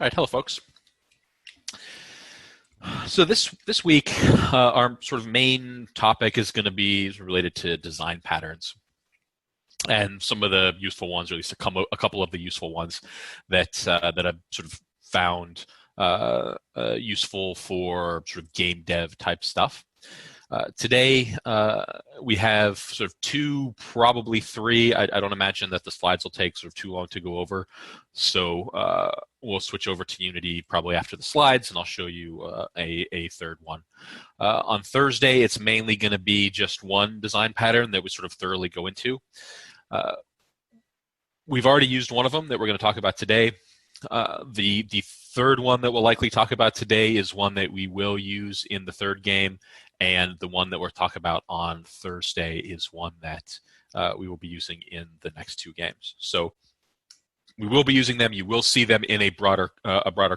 All right, hello, folks. So this week, our sort of main topic is going to be related to design patterns and some of the useful ones, or at least a couple of the useful ones that I've sort of found useful for sort of game dev type stuff. Today, we have sort of two, probably three. I don't imagine that the slides will take sort of too long to go over. So we'll switch over to Unity probably after the slides, and I'll show you a third one. On Thursday, it's mainly going to be just one design pattern that we sort of thoroughly go into. We've already used one of them that we're going to talk about today. The third one that we'll likely talk about today is one that we will use in the third game, and the one that we'll talk about on Thursday is one that we will be using in the next two games. So we will be using them. You will see them in a broader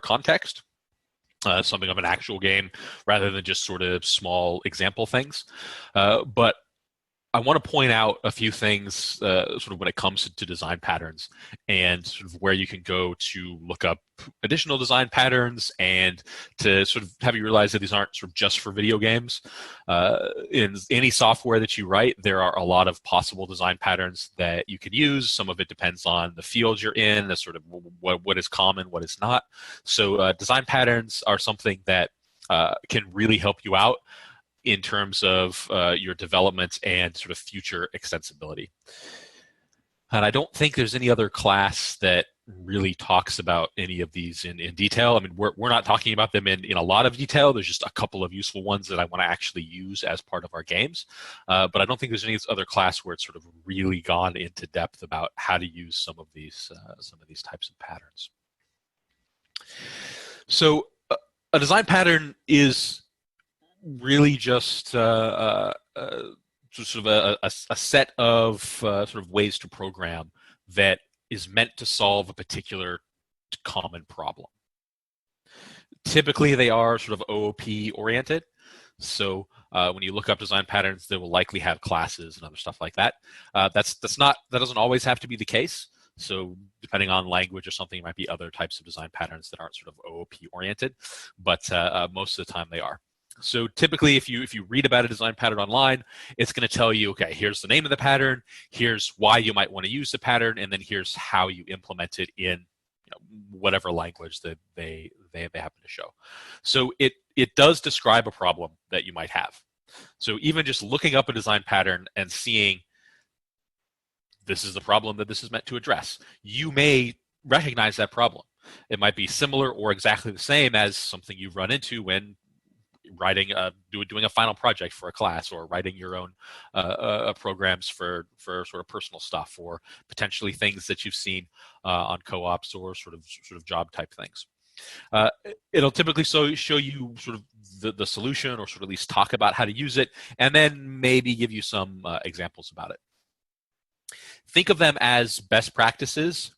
context, something of an actual game rather than just sort of small example things. But I want to point out a few things sort of when it comes to design patterns and sort of where you can go to look up additional design patterns and to sort of have you realize that these aren't sort of just for video games. In any software that you write, there are a lot of possible design patterns that you can use. Some of it depends on the field you're in, the sort of what is common, what is not. So design patterns are something that can really help you out in terms of your development and sort of future extensibility. And I don't think there's any other class that really talks about any of these in detail. I mean, we're not talking about them in a lot of detail. There's just a couple of useful ones that I want to actually use as part of our games. But I don't think there's any other class where it's sort of really gone into depth about how to use some of these types of patterns. So a design pattern is really just sort of a set of sort of ways to program that is meant to solve a particular common problem. Typically, they are sort of OOP oriented. So when you look up design patterns, they will likely have classes and other stuff like that. That doesn't always have to be the case. So depending on language or something, it might be other types of design patterns that aren't sort of OOP oriented, but most of the time they are. So typically, if you read about a design pattern online, it's going to tell you, okay, here's the name of the pattern, here's why you might want to use the pattern, and then here's how you implement it in whatever language that they happen to show. So it does describe a problem that you might have. So even just looking up a design pattern and seeing this is the problem that this is meant to address, you may recognize that problem. It might be similar or exactly the same as something you've run into when writing doing a final project for a class, or writing your own programs for sort of personal stuff, or potentially things that you've seen on co-ops or sort of job type things. It'll typically show you sort of the solution, or sort of at least talk about how to use it, and then maybe give you some examples about it. Think of them as best practices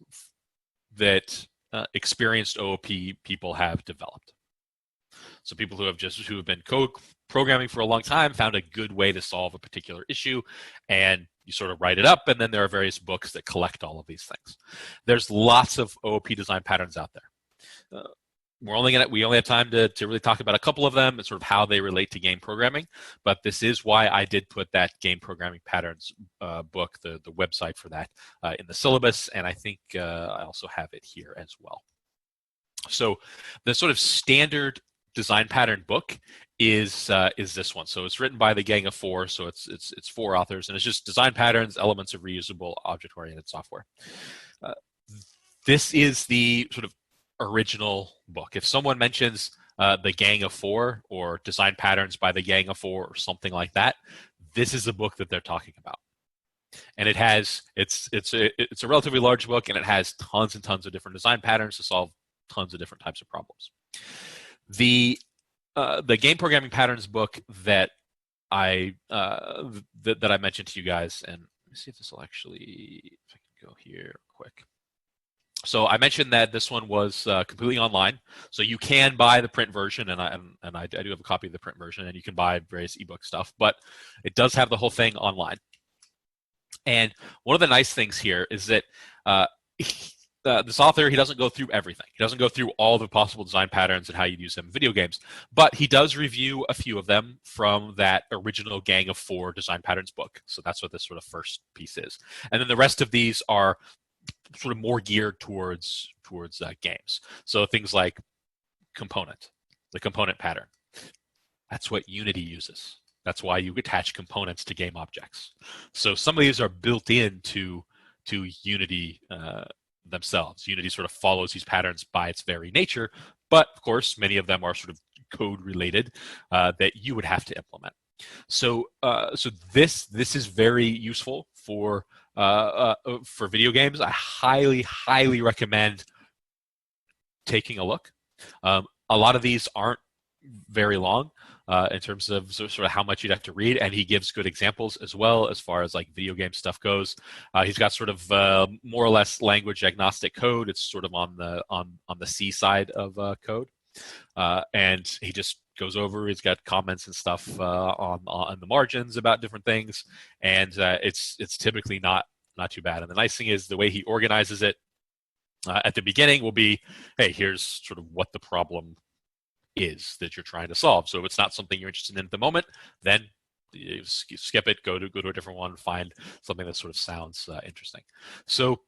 that experienced OOP people have developed. So people who have been code programming for a long time found a good way to solve a particular issue, and you sort of write it up, and then there are various books that collect all of these things. There's lots of OOP design patterns out there. We only have time to really talk about a couple of them and sort of how they relate to game programming, but this is why I did put that game programming patterns book, the website for that, in the syllabus, and I think I also have it here as well. So the sort of standard design pattern book is this one. So it's written by the Gang of Four. So it's four authors, and it's just design patterns, elements of reusable object-oriented software. This is the sort of original book. If someone mentions the Gang of Four or design patterns by the Gang of Four or something like that, this is the book that they're talking about. And it's a relatively large book, and it has tons and tons of different design patterns to solve tons of different types of problems. The game programming patterns book that I mentioned to you guys, and let me see if this will actually, if I can go here quick. So I mentioned that this one was completely online, so you can buy the print version, and I do have a copy of the print version, and you can buy various ebook stuff, but it does have the whole thing online. And one of the nice things here is that this author, he doesn't go through everything. He doesn't go through all the possible design patterns and how you use them in video games, but he does review a few of them from that original Gang of Four design patterns book. So that's what this sort of first piece is. And then the rest of these are sort of more geared towards games. So things like component, the component pattern. That's what Unity uses. That's why you attach components to game objects. So some of these are built into Unity themselves. Unity sort of follows these patterns by its very nature, but of course, many of them are sort of code related that you would have to implement. So this is very useful for video games. I highly recommend taking a look. A lot of these aren't very long in terms of sort of how much you'd have to read, and he gives good examples as well as far as like video game stuff goes. He's got sort of more or less language agnostic code. It's sort of on the C side of code, and he just goes over. He's got comments and stuff on the margins about different things, and it's typically not too bad. And the nice thing is the way he organizes it at the beginning will be, hey, here's sort of what the problem is that you're trying to solve. So if it's not something you're interested in at the moment, then you skip it, go to a different one, find something that sort of sounds interesting. So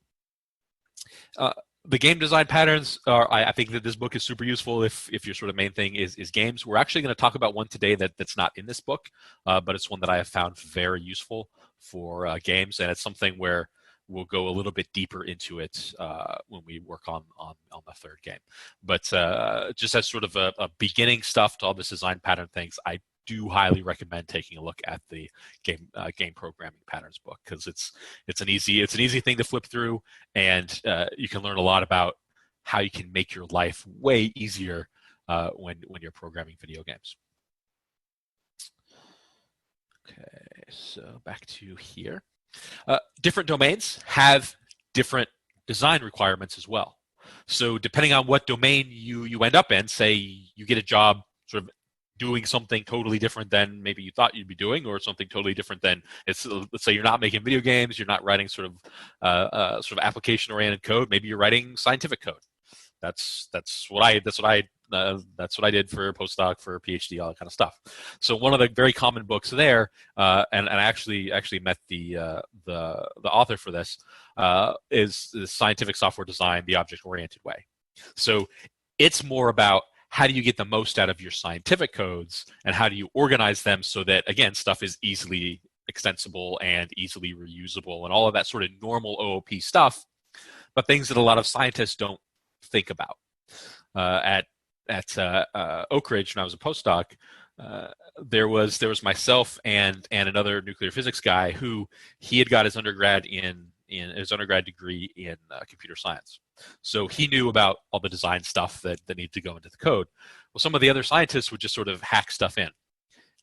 the game design patterns are, I think that this book is super useful if your sort of main thing is games. We're actually going to talk about one today that's not in this book, but it's one that I have found very useful for games, and it's something where we'll go a little bit deeper into it when we work on the third game. But just as sort of a beginning stuff to all this design pattern things, I do highly recommend taking a look at the game programming patterns book, because it's an easy thing to flip through, and you can learn a lot about how you can make your life way easier when you're programming video games. Okay, so back to here. Different domains have different design requirements as well. So depending on what domain you end up in, say you get a job sort of doing something totally different than maybe you thought you'd be doing, or something totally different than let's say you're not making video games, you're not writing sort of application-oriented code. Maybe you're writing scientific code. That's what I did for postdoc, for PhD, all that kind of stuff. So one of the very common books there, and I actually met the author for this, is Scientific Software Design the Object-Oriented Way. So it's more about how do you get the most out of your scientific codes, and how do you organize them so that, again, stuff is easily extensible and easily reusable and all of that sort of normal OOP stuff, but things that a lot of scientists don't think about. At Oak Ridge, when I was a postdoc, there was myself and another nuclear physics guy who he had got his undergrad degree in computer science. So he knew about all the design stuff that needed to go into the code. Well, some of the other scientists would just sort of hack stuff in.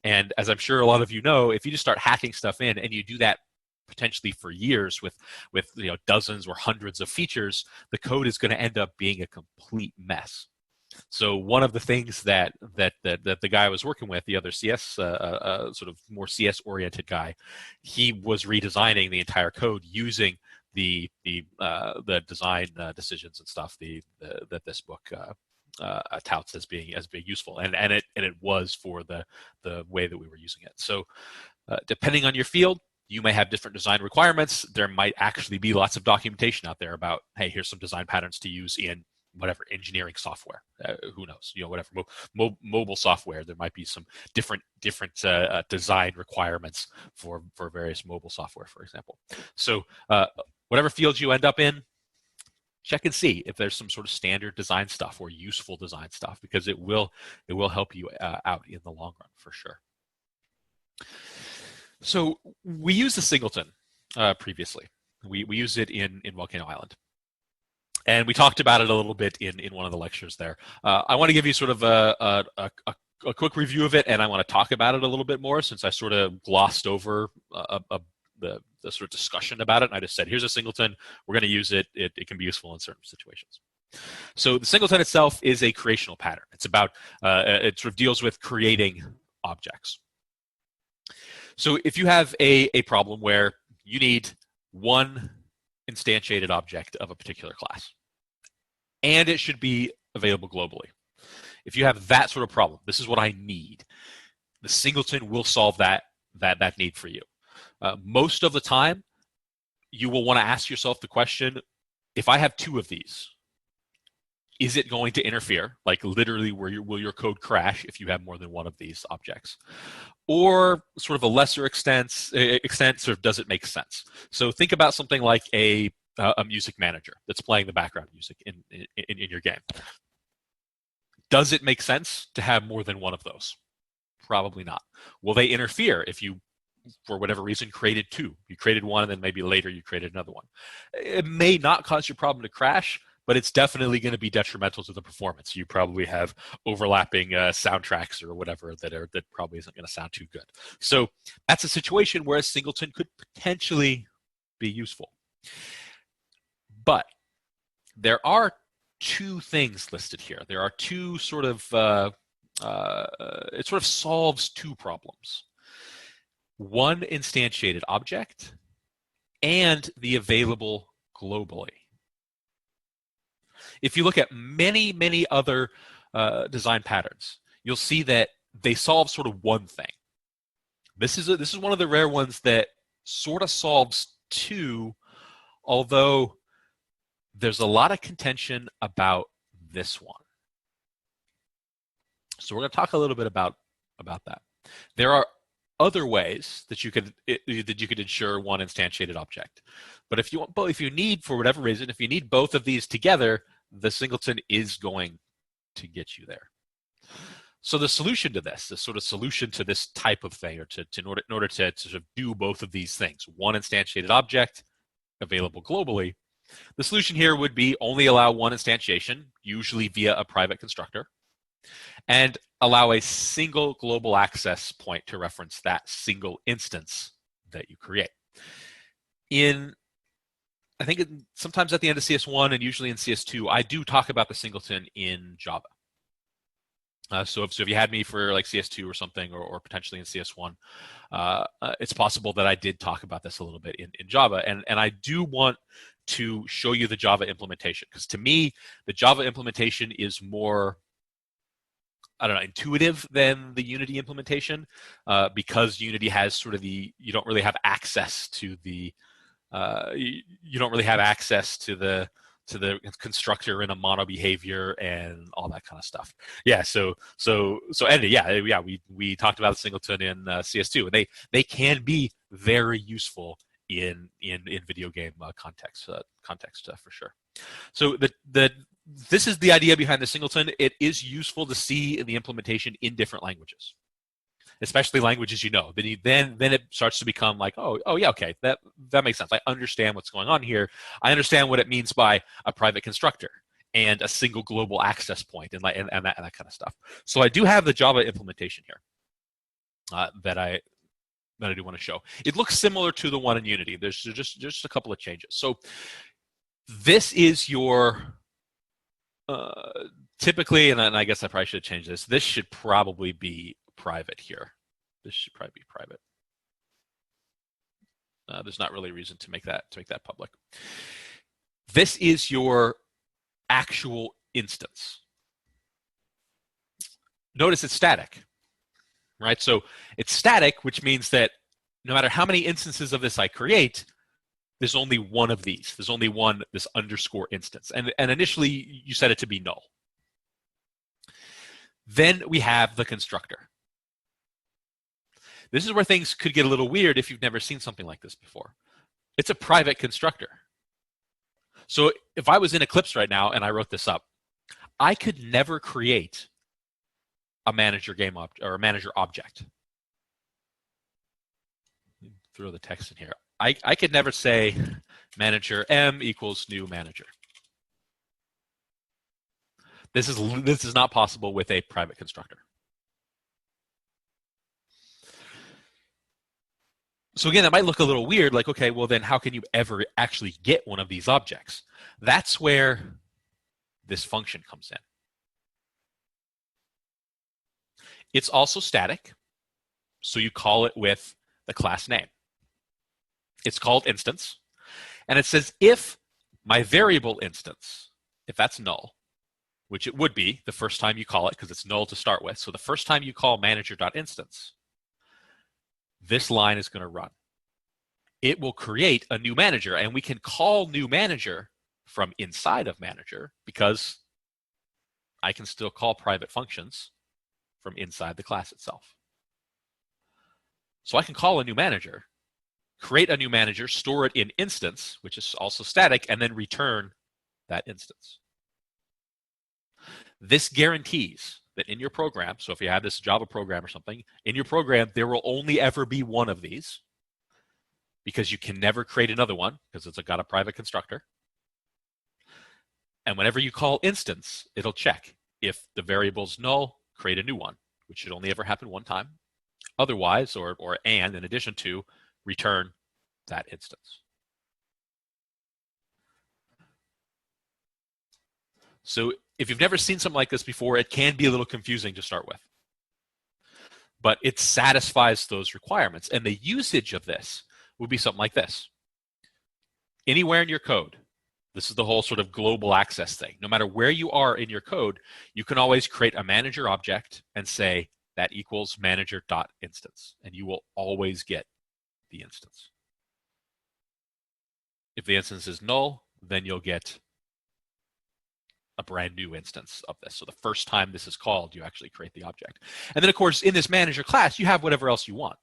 And as I'm sure a lot of you know, if you just start hacking stuff in, and you do that potentially for years with dozens or hundreds of features, the code is going to end up being a complete mess. So one of the things that the guy I was working with, the other CS, sort of more CS-oriented guy, he was redesigning the entire code using the design decisions and stuff that this book touts as being useful, and it was for the way that we were using it. So depending on your field, you may have different design requirements. There might actually be lots of documentation out there about, hey, here's some design patterns to use in whatever engineering software. Who knows? Whatever mobile software. There might be some different design requirements for various mobile software, for example. So whatever field you end up in, check and see if there's some sort of standard design stuff or useful design stuff, because it will help you out in the long run for sure. So we used the singleton previously. We use it in Volcano Island. And we talked about it a little bit in one of the lectures there. I want to give you sort of a quick review of it, and I want to talk about it a little bit more, since I sort of glossed over the sort of discussion about it. And I just said, here's a singleton. We're going to use it. It can be useful in certain situations. So the singleton itself is a creational pattern. It's about, it sort of deals with creating objects. So if you have a problem where you need one instantiated object of a particular class, and it should be available globally. If you have that sort of problem, this is what I need. The singleton will solve that need for you. Most of the time, you will want to ask yourself the question, if I have two of these, is it going to interfere? Like literally, will your code crash if you have more than one of these objects? Or sort of a lesser extent, sort of does it make sense? So think about something like a music manager that's playing the background music in your game. Does it make sense to have more than one of those? Probably not. Will they interfere if you, for whatever reason, created two? You created one and then maybe later you created another one. It may not cause your problem to crash, but it's definitely going to be detrimental to the performance. You probably have overlapping soundtracks or whatever that probably isn't going to sound too good. So that's a situation where a singleton could potentially be useful. But there are two things listed here. There are two sort of, it sort of solves two problems. One instantiated object and the available globally. If you look at many, many other design patterns, you'll see that they solve sort of one thing. This is one of the rare ones that sort of solves two, although there's a lot of contention about this one. So we're going to talk a little bit about that. There are other ways that you could ensure one instantiated object, but if you need, for whatever reason, if you need both of these together, the singleton is going to get you there. So the solution to this, the sort of solution to this type of thing, or in order to sort of do both of these things, one instantiated object available globally, the solution here would be only allow one instantiation, usually via a private constructor, and allow a single global access point to reference that single instance that you create. I think sometimes at the end of CS1 and usually in CS2, I do talk about the singleton in Java. So if you had me for like CS2 or something, or potentially in CS1, it's possible that I did talk about this a little bit in Java. And I do want to show you the Java implementation, because to me, the Java implementation is more, I don't know, intuitive than the Unity implementation, because Unity has sort of you don't really have access to the constructor in a mono behavior and all that kind of stuff. Yeah. So Andy, yeah. We talked about the singleton in CS2, and they can be very useful in video game context for sure. So this is the idea behind the singleton. It is useful to see in the implementation in different languages, especially languages you know. Then it starts to become like, oh yeah, okay, that makes sense. I understand what's going on here. I understand what it means by a private constructor and a single global access point and that kind of stuff. So I do have the Java implementation here that I do want to show. It looks similar to the one in Unity. There's just a couple of changes. So this is your typically, and I guess I probably should change this. This should probably be private here. This should probably be private. There's not really a reason to make that public. This is your actual instance. Notice it's static, right? So it's static, which means that no matter how many instances of this I create, there's only one of these. There's only one, this underscore instance. And initially, you set it to be null. Then we have the constructor. This is where things could get a little weird if you've never seen something like this before. It's a private constructor. So if I was in Eclipse right now and I wrote this up, I could never create a manager or a manager object. Throw the text in here. I could never say manager M equals new manager. This is not possible with a private constructor. So again, that might look a little weird, like, okay, well then how can you ever actually get one of these objects? That's where this function comes in. It's also static, so you call it with the class name. It's called instance, and it says if my variable instance if that's null, which it would be the first time you call it because it's null to start with. So the first time you call manager.instance, this line is going to run. It will create a new manager, and we can call new manager from inside of manager because I can still call private functions from inside the class itself. So I can call a new manager, create a new manager, store it in instance, which is also static, and then return that instance. This guarantees that in your program, so if you have this Java program or something, in your program, there will only ever be one of these because you can never create another one because it's got a private constructor. And whenever you call instance, it'll check. If the variable's null, create a new one, which should only ever happen one time. Otherwise, or in addition to, return that instance. So if you've never seen something like this before, it can be a little confusing to start with. But it satisfies those requirements. And the usage of this would be something like this. Anywhere in your code, this is the whole sort of global access thing. No matter where you are in your code, you can always create a manager object and say that equals manager.instance, and you will always get the instance. If the instance is null, then you'll get a brand new instance of this. So the first time this is called, you actually create the object. And then, of course, in this manager class, you have whatever else you want.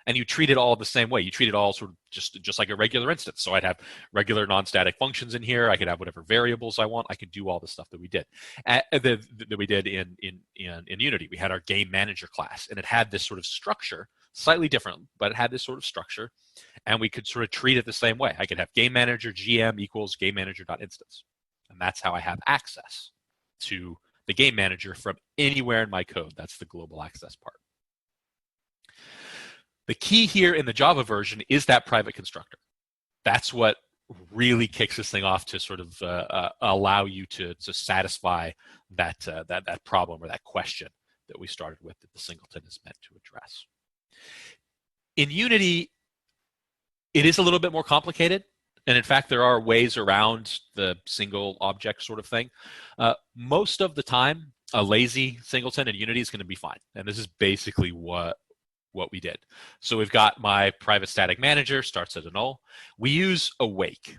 And you treat it all the same way. You treat it all sort of just like a regular instance. So I'd have regular non-static functions in here. I could have whatever variables I want. I could do all the stuff that we did. That we did in Unity. We had our game manager class, and it had this sort of structure, slightly different, but it had this sort of structure. And we could sort of treat it the same way. I could have game manager GM equals game manager.instance. And that's how I have access to the game manager from anywhere in my code. That's the global access part. The key here in the Java version is that private constructor. That's what really kicks this thing off to sort of allow you to satisfy that problem or that question that we started with that the singleton is meant to address. In Unity, it is a little bit more complicated. And in fact, there are ways around the single object sort of thing. Most of the time, a lazy singleton in Unity is going to be fine. And this is basically what we did. So we've got my private static manager, starts at a null. We use awake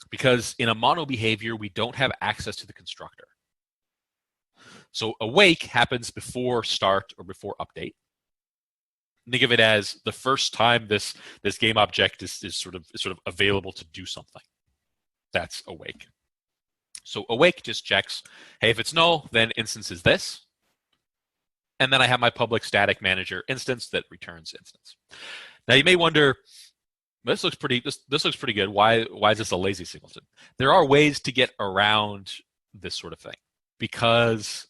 because in a mono behavior, we don't have access to the constructor. So awake happens before start or before update. Think of it as the first time this game object is sort of available to do something. That's awake. So awake just checks, hey, if it's null, then instance is this. And then I have my public static manager instance that returns instance. Now you may wonder, this looks pretty good. Why is this a lazy singleton? There are ways to get around this sort of thing because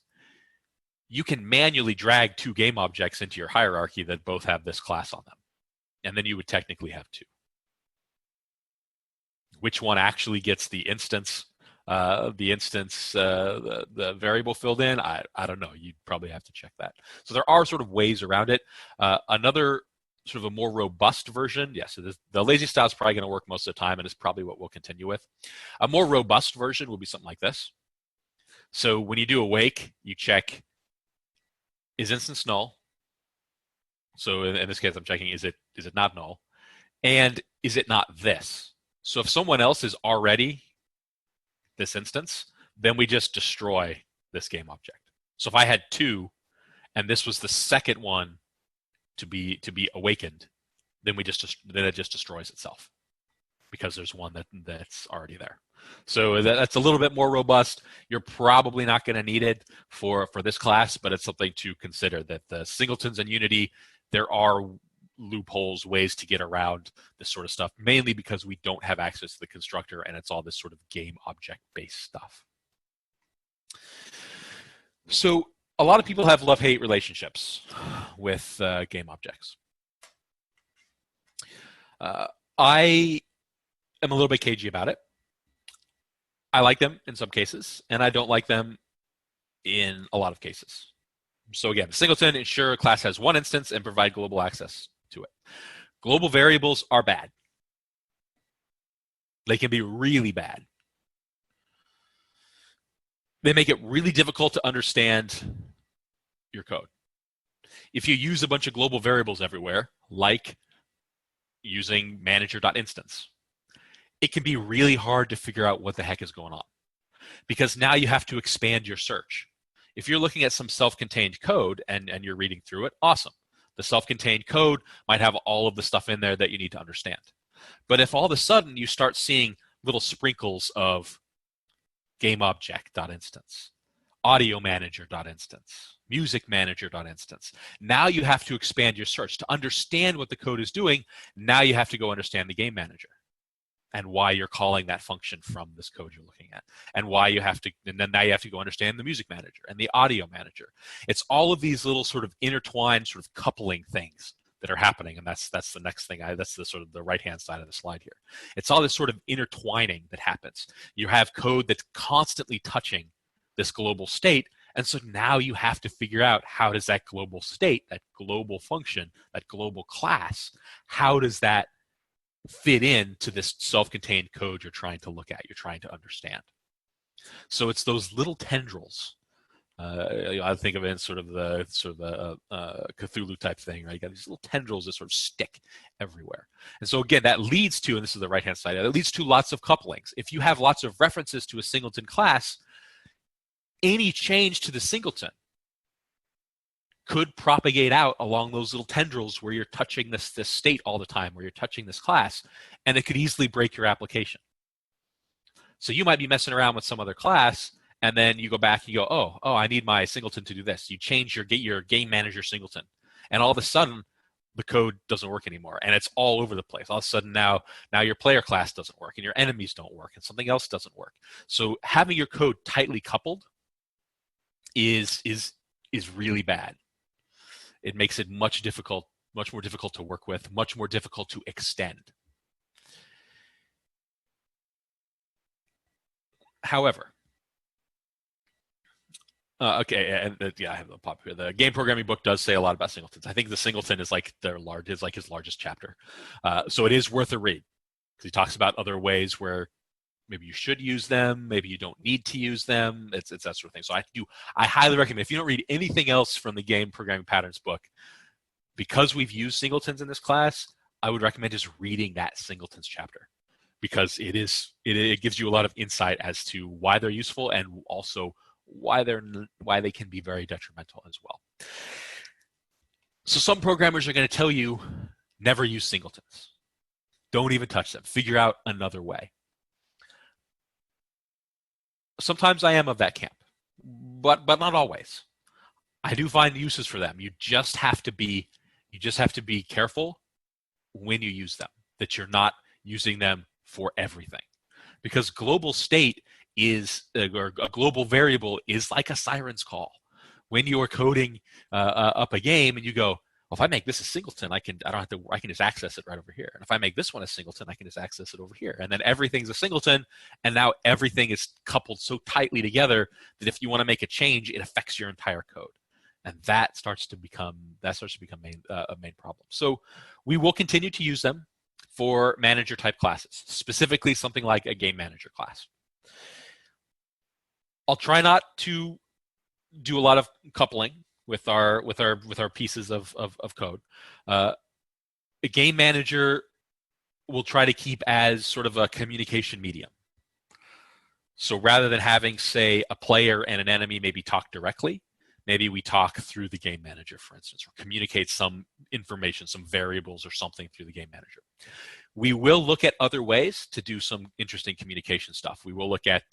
you can manually drag two game objects into your hierarchy that both have this class on them. And then you would technically have two. Which one actually gets the instance, the variable filled in? I don't know. You'd probably have to check that. So there are sort of ways around it. Another sort of a more robust version, so the lazy style is probably going to work most of the time, and it's probably what we'll continue with. A more robust version will be something like this. So when you do awake, you check, is instance null? So in this case, I'm checking, is it not null? And is it not this? So if someone else is already this instance, then we just destroy this game object. So if I had two, and this was the second one to be awakened, then it just destroys itself because there's one that's already there. So that's a little bit more robust. You're probably not going to need it for this class, but it's something to consider that the singletons in Unity, there are loopholes, ways to get around this sort of stuff, mainly because we don't have access to the constructor and it's all this sort of game object-based stuff. So a lot of people have love-hate relationships with game objects. I am a little bit cagey about it. I like them in some cases, and I don't like them in a lot of cases. So again, singleton, ensure a class has one instance and provide global access to it. Global variables are bad. They can be really bad. They make it really difficult to understand your code. If you use a bunch of global variables everywhere, like using manager.instance, it can be really hard to figure out what the heck is going on, because now you have to expand your search. If you're looking at some self-contained code and you're reading through it, awesome. The self-contained code might have all of the stuff in there that you need to understand. But if all of a sudden you start seeing little sprinkles of gameObject.instance, audio manager.instance, music manager.instance, now you have to expand your search. To understand what the code is doing, now you have to go understand the game manager and why you're calling that function from this code you're looking at, and why you have to, and then now you have to go understand the music manager and the audio manager. It's all of these little sort of intertwined sort of coupling things that are happening, and that's the next thing. That's the sort of the right-hand side of the slide here. It's all this sort of intertwining that happens. You have code that's constantly touching this global state, and so now you have to figure out, how does that global state, that global function, that global class, how does that fit into this self-contained code you're trying to look at, you're trying to understand. So it's those little tendrils. I think of it in sort of the Cthulhu type thing, right? You got these little tendrils that sort of stick everywhere. And so again, that leads to, and this is the right-hand side, it leads to lots of couplings. If you have lots of references to a singleton class, any change to the singleton could propagate out along those little tendrils where you're touching this state all the time, where you're touching this class, and it could easily break your application. So you might be messing around with some other class, and then you go back and you go, oh, I need my singleton to do this. You change your game manager singleton, and all of a sudden, the code doesn't work anymore, and it's all over the place. All of a sudden now your player class doesn't work, and your enemies don't work, and something else doesn't work. So having your code tightly coupled is really bad. It makes it much more difficult to work with, much more difficult to extend. However, okay, and yeah, I have the pop here. The game programming book does say a lot about singletons. I think the singleton is like his largest chapter, so it is worth a read, because he talks about other ways where maybe you should use them, maybe you don't need to use them. It's that sort of thing. So I highly recommend, if you don't read anything else from the Game Programming Patterns book, because we've used singletons in this class, I would recommend just reading that singletons chapter, because it gives you a lot of insight as to why they're useful, and also why they can be very detrimental as well. So some programmers are going to tell you, never use singletons. Don't even touch them. Figure out another way. Sometimes I am of that camp, but not always. I do find uses for them. You just have to be careful when you use them, that you're not using them for everything, because global state is, or a global variable is like a siren's call. When you are coding up a game and you go, well, if I make this a singleton, I can just access it right over here. And if I make this one a singleton, I can just access it over here. And then everything's a singleton, and now everything is coupled so tightly together that if you want to make a change, it affects your entire code. And that starts to become a main problem. So we will continue to use them for manager type classes, specifically something like a game manager class. I'll try not to do a lot of coupling with our pieces of code. A game manager will try to keep as sort of a communication medium. So rather than having, say, a player and an enemy maybe talk directly, maybe we talk through the game manager, for instance, or communicate some information, some variables or something through the game manager. We will look at other ways to do some interesting communication stuff. We will look at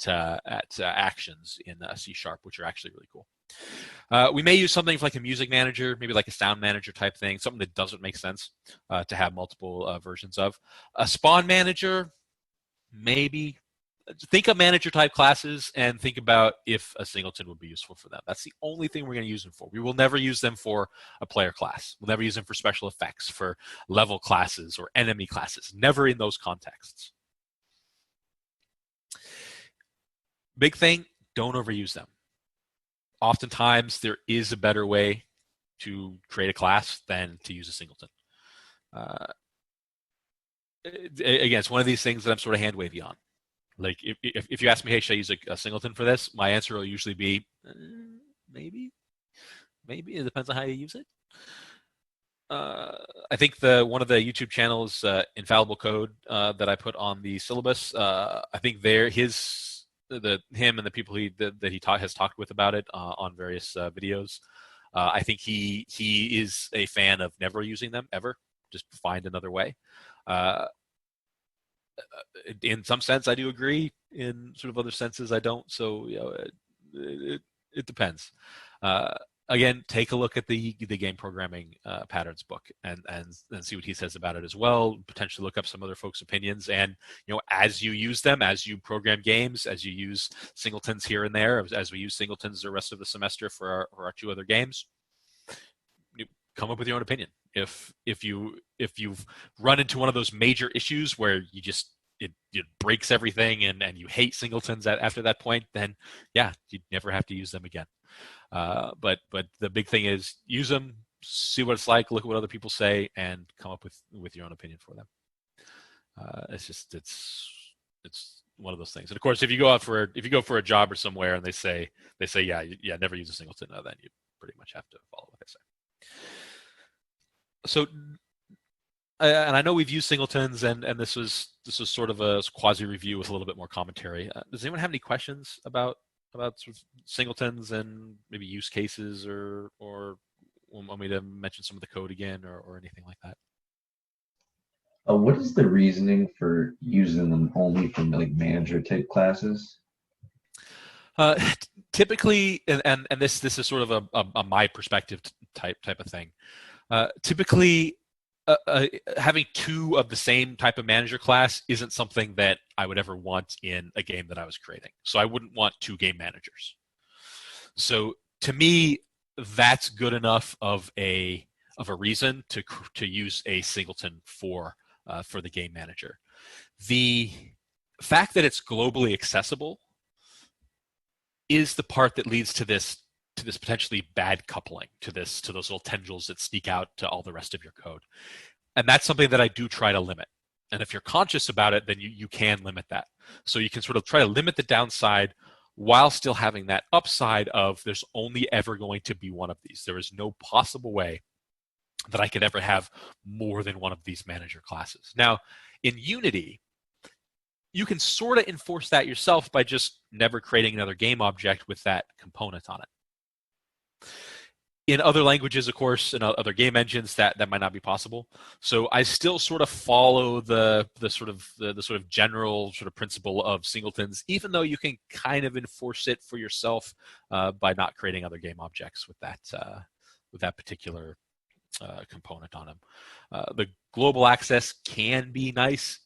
actions in C#, which are actually really cool. We may use something like a music manager, maybe like a sound manager type thing, something that doesn't make sense to have multiple versions of. A spawn manager, maybe. Think of manager type classes and think about if a singleton would be useful for them. That's the only thing we're going to use them for. We will never use them for a player class. We'll never use them for special effects, for level classes or enemy classes. Never in those contexts. Big thing, don't overuse them. Oftentimes, there is a better way to create a class than to use a singleton. Again, it's one of these things that I'm sort of hand-wavy on. Like if you ask me, hey, should I use a singleton for this? My answer will usually be maybe. Maybe it depends on how you use it. I think one of the YouTube channels, Infallible Code, that I put on the syllabus. I think him and the people that he has talked with about it on various videos. I think he is a fan of never using them ever. Just find another way. In some sense, I do agree. In sort of other senses, I don't. So it depends. Again, take a look at the game programming patterns book and see what he says about it as well. Potentially look up some other folks' opinions, and as you use them, as you program games, as you use singletons here and there, as we use singletons the rest of the semester for our 2 other games, you come up with your own opinion. If you've run into one of those major issues where it breaks everything and you hate singletons after that point, then yeah, you never have to use them again. But the big thing is use them, see what it's like, look at what other people say, and come up with your own opinion for them. It's one of those things. And of course, if you go for a job or somewhere and they say yeah, never use a singleton, then you pretty much have to follow what they say. So, and I know we've used singletons, and this was sort of a quasi review with a little bit more commentary. Does anyone have any questions about sort of singletons and maybe use cases, or want me to mention some of the code again, or anything like that? What is the reasoning for using them only from like manager type classes? Typically, and this is sort of a my perspective type of thing. Typically, having 2 of the same type of manager class isn't something that I would ever want in a game that I was creating. So I wouldn't want 2 game managers. So to me, that's good enough of a reason to use a singleton for the game manager. The fact that it's globally accessible is the part that leads to this potentially bad coupling, to those little tendrils that sneak out to all the rest of your code. And that's something that I do try to limit. And if you're conscious about it, then you can limit that. So you can sort of try to limit the downside while still having that upside of there's only ever going to be one of these. There is no possible way that I could ever have more than one of these manager classes. Now, in Unity, you can sort of enforce that yourself by just never creating another game object with that component on it. In other languages, of course, in other game engines, that might not be possible. So I still sort of follow the sort of general sort of principle of singletons, even though you can kind of enforce it for yourself by not creating other game objects with that particular component on them. The global access can be nice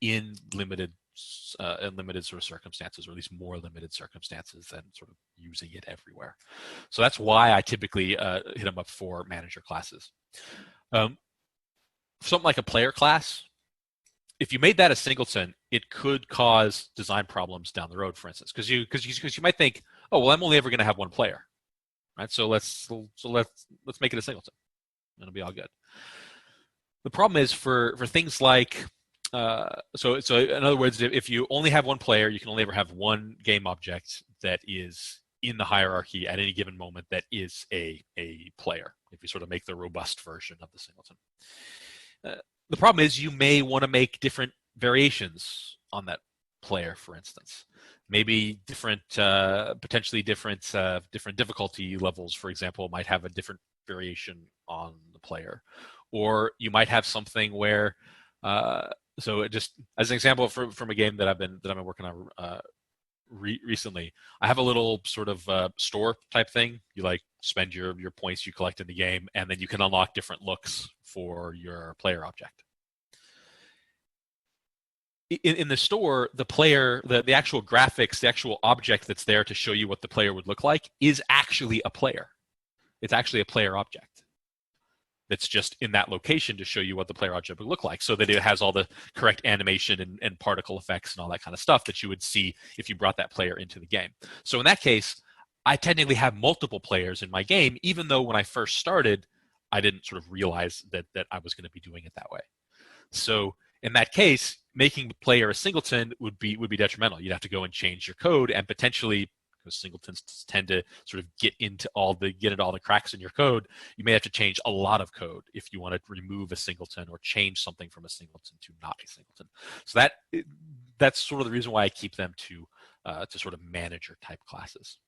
in limited sort of circumstances, or at least more limited circumstances than sort of using it everywhere. So that's why I typically hit them up for manager classes. Something like a player class, if you made that a singleton, it could cause design problems down the road, for instance, because you might think, oh well, I'm only ever going to have one player, right? So let's make it a singleton. It'll be all good. The problem is for things like so in other words, if you only have one player, you can only ever have one game object that is in the hierarchy at any given moment that is a player, if you sort of make the robust version of the singleton. The problem is you may want to make different variations on that player, for instance. Maybe potentially different difficulty levels, for example, might have a different variation on the player. Or you might have something where so just as an example from a game that I've been working on recently, I have a little sort of store type thing. You like spend your points you collect in the game, and then you can unlock different looks for your player object. In the store, the player, the actual graphics, the actual object that's there to show you what the player would look like is actually a player. It's actually a player object that's just in that location to show you what the player object would look like, so that it has all the correct animation and particle effects and all that kind of stuff that you would see if you brought that player into the game. So in that case, I technically have multiple players in my game, even though when I first started, I didn't sort of realize that I was going to be doing it that way. So in that case, making the player a singleton would be detrimental. You'd have to go and change your code, and potentially, because singletons tend to sort of get into all the cracks in your code, you may have to change a lot of code if you want to remove a singleton or change something from a singleton to not a singleton. So that's sort of the reason why I keep them to sort of manager type classes.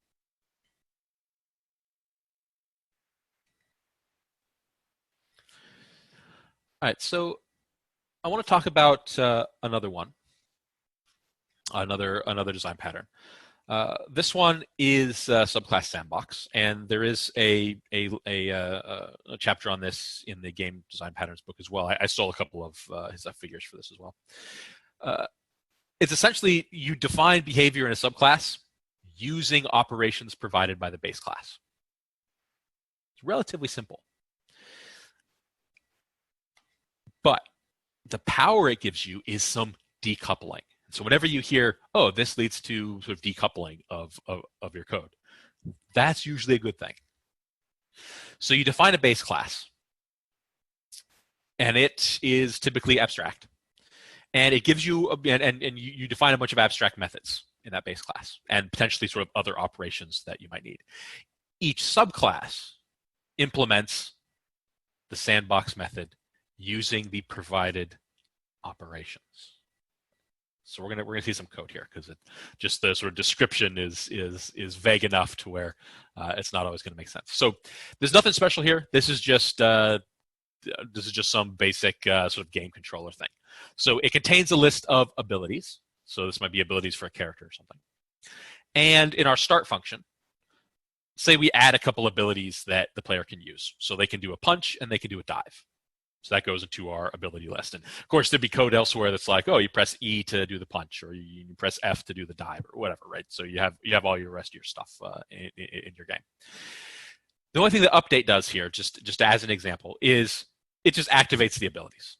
All right, so I want to talk about another design pattern. This one is subclass sandbox, and there is a chapter on this in the game design patterns book as well. I stole a couple of his figures for this as well. It's essentially you define behavior in a subclass using operations provided by the base class. It's relatively simple. But the power it gives you is some decoupling. So whenever you hear, oh, this leads to sort of decoupling of your code, that's usually a good thing. So you define a base class, and it is typically abstract. And it gives you, and you define a bunch of abstract methods in that base class, and potentially sort of other operations that you might need. Each subclass implements the sandbox method using the provided operations. So we're gonna see some code here, because just the sort of description is vague enough to where it's not always going to make sense. So there's nothing special here. This is just some basic sort of game controller thing. So it contains a list of abilities. So this might be abilities for a character or something. And in our start function, say we add a couple abilities that the player can use. So they can do a punch and they can do a dive. So that goes into our ability list. And of course, there'd be code elsewhere that's like, oh, you press E to do the punch, or you press F to do the dive, or whatever, right? So you have all your rest of your stuff in your game. The only thing that update does here, just as an example, is it just activates the abilities.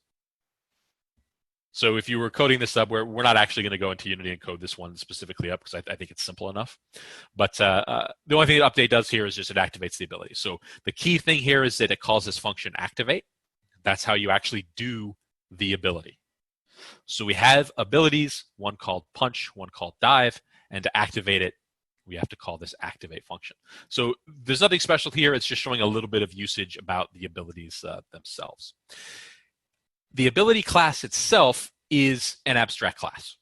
So if you were coding this up, we're not actually going to go into Unity and code this one specifically up, because I think it's simple enough. But the only thing that update does here is just it activates the ability. So the key thing here is that it calls this function activate. That's how you actually do the ability. So we have abilities, one called punch, one called dive, and to activate it, we have to call this activate function. So there's nothing special here. It's just showing a little bit of usage about the abilities themselves. The ability class itself is an abstract class.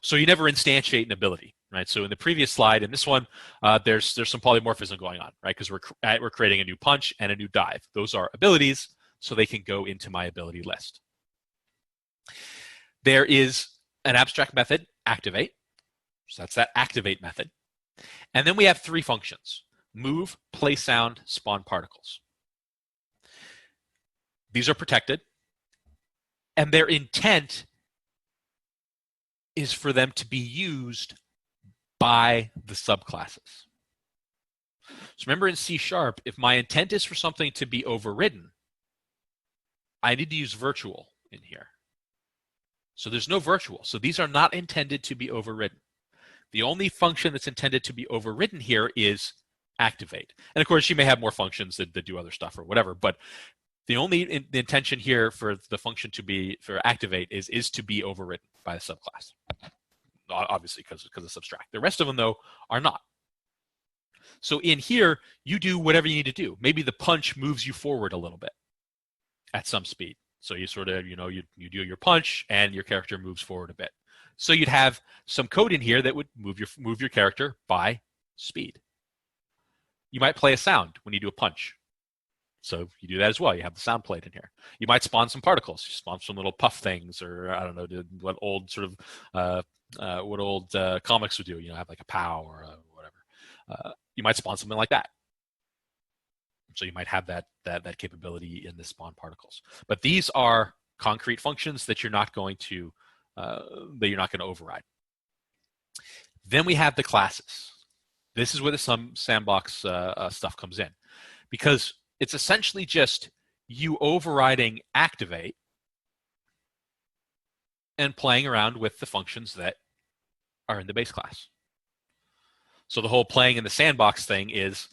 So you never instantiate an ability, right? So in the previous slide, in this one, there's some polymorphism going on, right? Because we're creating a new punch and a new dive. Those are abilities, so they can go into my ability list. There is an abstract method, activate. So that's that activate method. And then we have three functions: move, play sound, spawn particles. These are protected, and their intent is for them to be used by the subclasses. So remember in C#, if my intent is for something to be overridden, I need to use virtual in here. So there's no virtual. So these are not intended to be overridden. The only function that's intended to be overridden here is activate. And of course, you may have more functions that do other stuff or whatever, but the intention here for the function for activate is to be overridden by the subclass. Obviously, because it's abstract. The rest of them, though, are not. So in here, you do whatever you need to do. Maybe the punch moves you forward a little bit at some speed. So you sort of, you do your punch and your character moves forward a bit. So you'd have some code in here that would move your character by speed. You might play a sound when you do a punch. So you do that as well. You have the sound played in here. You might spawn some particles. You spawn some little puff things, or I don't know what old sort of comics would do. Have like a POW or whatever. You might spawn something like that. So you might have that capability in the spawn particles. But these are concrete functions that you're not going to override. Then we have the classes. This is where the sandbox stuff comes in, because it's essentially just you overriding activate and playing around with the functions that are in the base class. So the whole playing in the sandbox thing is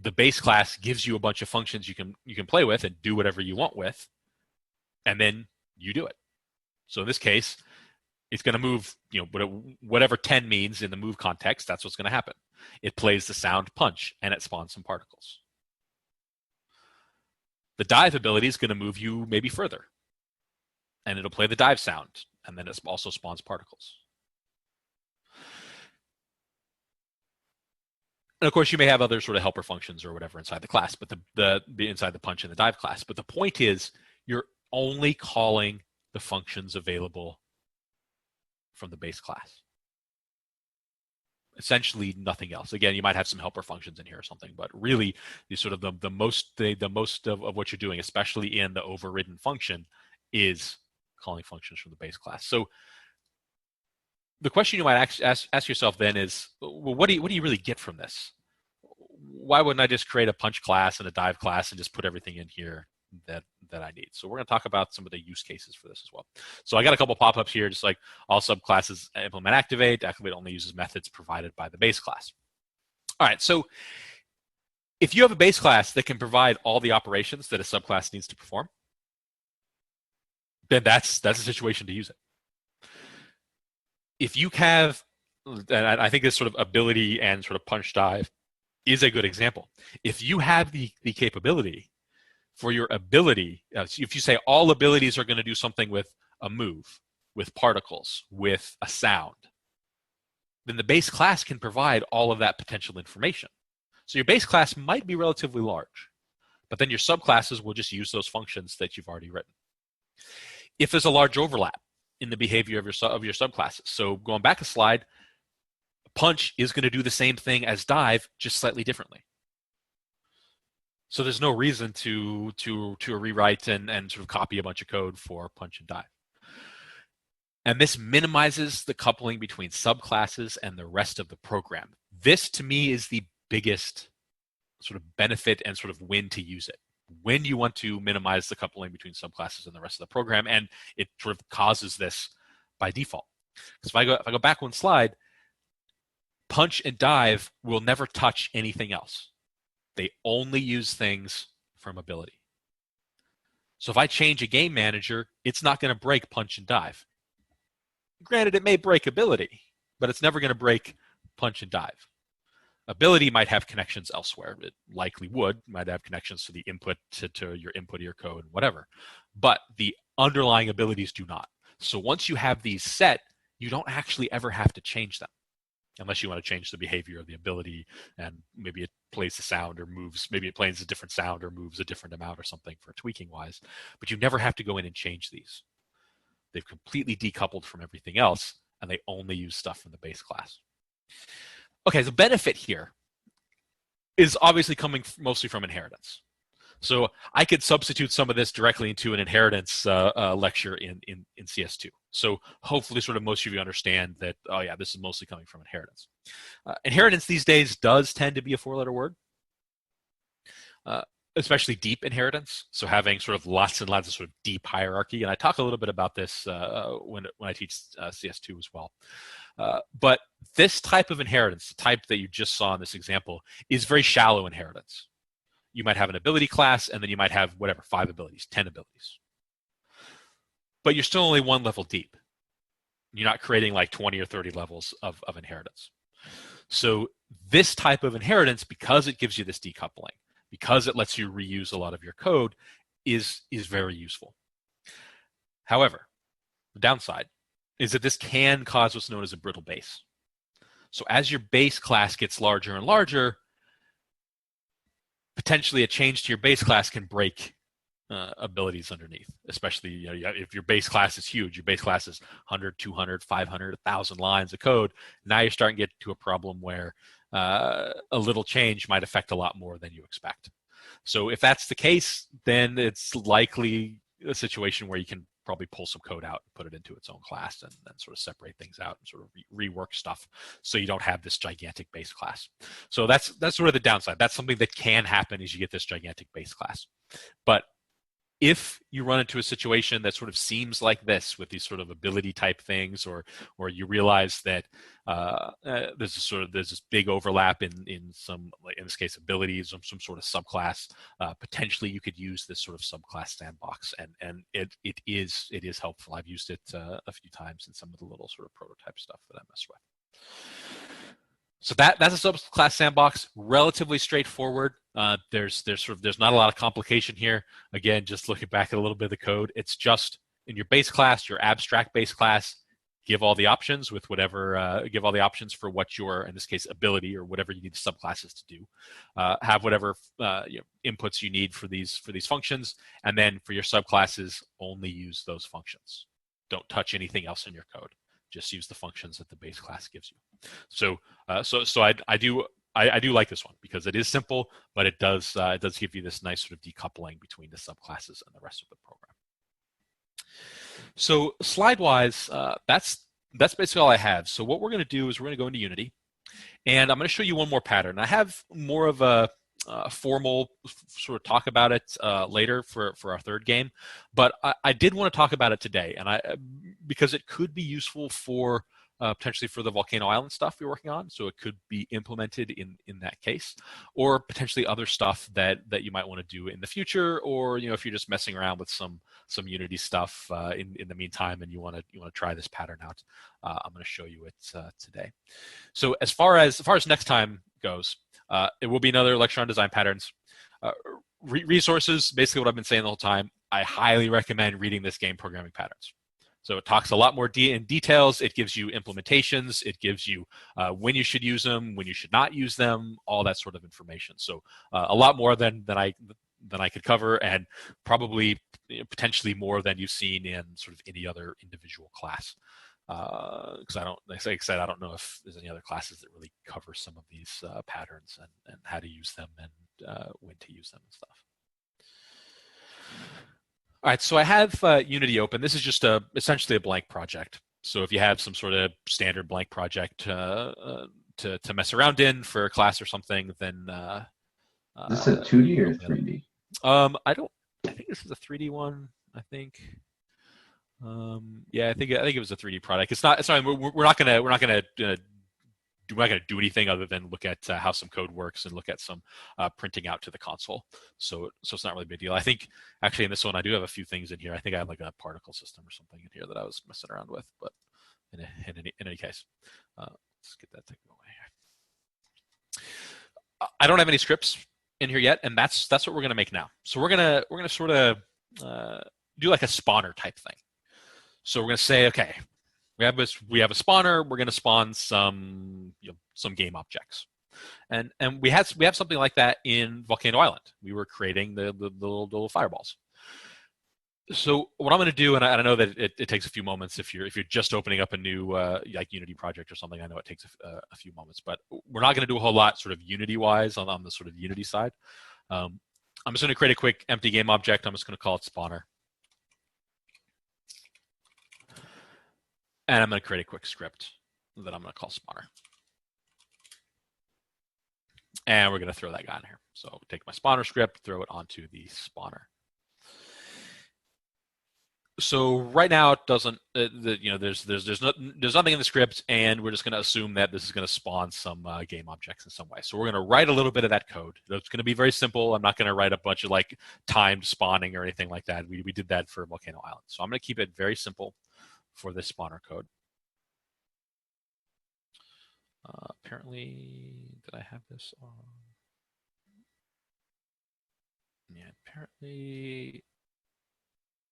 the base class gives you a bunch of functions you can play with and do whatever you want with, and then you do it. So in this case, it's going to move, whatever 10 means in the move context, that's what's going to happen. It plays the sound punch, and it spawns some particles. The dive ability is going to move you maybe further, and it'll play the dive sound, and then it also spawns particles. And of course, you may have other sort of helper functions or whatever inside the class, but the inside the punch and the dive class. But the point is, you're only calling the functions available from the base class. Essentially nothing else. Again, you might have some helper functions in here or something, but really, the sort of the most of what you're doing, especially in the overridden function, is calling functions from the base class. So the question you might ask yourself then is, well, what do you really get from this? Why wouldn't I just create a punch class and a dive class and just put everything in here that I need? So we're going to talk about some of the use cases for this as well. So I got a couple pop-ups here, just like all subclasses implement activate. Activate only uses methods provided by the base class. All right, so if you have a base class that can provide all the operations that a subclass needs to perform, then that's a situation to use it. If you have, and I think this sort of ability and sort of punch dive is a good example. If you have the capability for your ability, if you say all abilities are going to do something with a move, with particles, with a sound, then the base class can provide all of that potential information. So your base class might be relatively large, but then your subclasses will just use those functions that you've already written. If there's a large overlap in the behavior of your subclasses, so going back a slide, punch is going to do the same thing as dive, just slightly differently. So there's no reason to rewrite and sort of copy a bunch of code for punch and dive. And this minimizes the coupling between subclasses and the rest of the program. This, to me, is the biggest sort of benefit and sort of win to use it. When you want to minimize the coupling between subclasses and the rest of the program, and it sort of causes this by default. Because if I go back one slide, punch and dive will never touch anything else. They only use things from ability. So if I change a game manager, it's not going to break punch and dive. Granted, it may break ability, but it's never going to break punch and dive. Ability might have connections elsewhere. It likely would. It might have connections to the input, to your input of your code, whatever. But the underlying abilities do not. So once you have these set, you don't actually ever have to change them, unless you want to change the behavior of the ability, and maybe it plays the sound or moves, maybe it plays a different sound or moves a different amount or something for tweaking wise, but you never have to go in and change these. They've completely decoupled from everything else, and they only use stuff from the base class. Okay, the benefit here is obviously coming mostly from inheritance. So I could substitute some of this directly into an inheritance lecture in CS2. So hopefully sort of most of you understand that, oh yeah, this is mostly coming from inheritance. Inheritance these days does tend to be a four-letter word, especially deep inheritance. So having sort of lots and lots of sort of deep hierarchy. And I talk a little bit about this when I teach CS2 as well. But this type of inheritance, the type that you just saw in this example, is very shallow inheritance. You might have an ability class, and then you might have, 5 abilities, 10 abilities. But you're still only one level deep. You're not creating like 20 or 30 levels of inheritance. So this type of inheritance, because it gives you this decoupling, because it lets you reuse a lot of your code, is very useful. However, the downside is that this can cause what's known as a brittle base. So as your base class gets larger and larger, potentially a change to your base class can break abilities underneath, especially if your base class is huge. Your base class is 100, 200, 500, 1,000 lines of code. Now you're starting to get to a problem where a little change might affect a lot more than you expect. So if that's the case, then it's likely a situation where you can probably pull some code out and put it into its own class, and then sort of separate things out and sort of rework stuff so you don't have this gigantic base class. So that's sort of the downside. That's something that can happen as you get this gigantic base class. But if you run into a situation that sort of seems like this with these sort of ability type things, or you realize that there's this big overlap in some, like in this case, abilities or some sort of subclass, potentially you could use this sort of subclass sandbox, and it is helpful. I've used it a few times in some of the little sort of prototype stuff that I mess with. So that's a subclass sandbox, relatively straightforward. There's not a lot of complication here. Again, just looking back at a little bit of the code, it's just in your base class, your abstract base class, give all the options with whatever, give all the options for what your, in this case, ability or whatever you need the subclasses to do. Have whatever inputs you need for these functions, and then for your subclasses, only use those functions. Don't touch anything else in your code. Just use the functions that the base class gives you. So I do like this one because it is simple, but it does give you this nice sort of decoupling between the subclasses and the rest of the program. So slide-wise, that's basically all I have. So what we're going to do is we're going to go into Unity, and I'm going to show you one more pattern. I have more of a formal sort of talk about it later for our third game, but I did want to talk about it today, and because it could be useful for potentially for the Volcano Island stuff we're working on, so it could be implemented in that case, or potentially other stuff that you might want to do in the future, or if you're just messing around with some Unity stuff in the meantime, and you want to try this pattern out. I'm going to show you it today. So as far as next time goes, it will be another lecture on design patterns. Resources, basically what I've been saying the whole time, I highly recommend reading this game programming patterns. So it talks a lot more in details. It gives you implementations. It gives you when you should use them, when you should not use them, all that sort of information. So a lot more than I could cover, and probably potentially more than you've seen in sort of any other individual class. Because like I said, I don't know if there's any other classes that really cover some of these patterns and how to use them and when to use them and stuff. All right, so I have Unity open. This is just essentially a blank project. So if you have some sort of standard blank project to mess around in for a class or something, then Is this a 2D or 3D? I think this is a 3D one. I think. Yeah, I think it was a 3D product. It's not. We're not gonna do anything other than look at how some code works and look at some printing out to the console. So it's not really a big deal. I think actually in this one I do have a few things in here. I think I have like a particle system or something in here that I was messing around with. But in any case, let's get that taken away. I don't have any scripts in here yet, and that's what we're gonna make now. So we're gonna sort of do like a spawner type thing. So we're going to say, okay, we have a spawner. We're going to spawn some game objects, and we have something like that in Volcano Island. We were creating the little fireballs. So what I'm going to do, and I know that it takes a few moments if you're just opening up a new like Unity project or something. I know it takes a few moments, but we're not going to do a whole lot sort of Unity wise on the sort of Unity side. I'm just going to create a quick empty game object. I'm just going to call it spawner. And I'm going to create a quick script that I'm going to call spawner. And we're going to throw that guy in here. So take my spawner script, throw it onto the spawner. So right now it doesn't, there's nothing in the script, and we're just going to assume that this is going to spawn some game objects in some way. So we're going to write a little bit of that code. It's going to be very simple. I'm not going to write a bunch of like timed spawning or anything like that. We did that for Volcano Island. So I'm going to keep it very simple for this spawner code. Apparently, did I have this on? Yeah, apparently,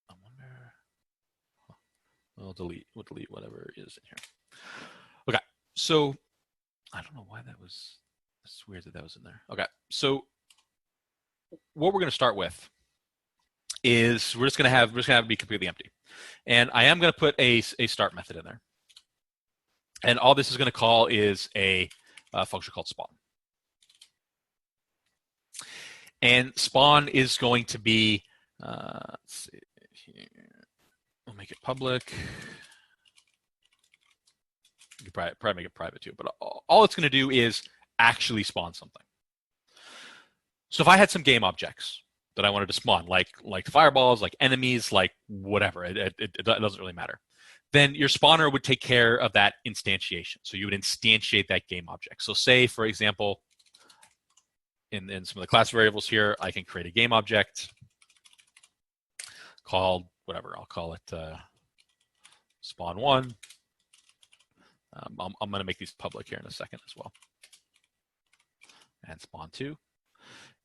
I wonder. We'll delete whatever is in here. Okay, so I don't know why that was. It's weird that was in there. Okay, so what we're going to start with is we're just going to have it be completely empty. And I am going to put a start method in there. And all this is going to call is a function called spawn. And spawn is going to be, let's see here. We'll make it public. You could probably make it private too, but all it's going to do is actually spawn something. So if I had some game objects, that I wanted to spawn, like fireballs, like enemies, like whatever. It doesn't really matter. Then your spawner would take care of that instantiation. So you would instantiate that game object. So say, for example, in some of the class variables here, I can create a game object called whatever. I'll call it spawn1. I'm going to make these public here in a second as well. And spawn2.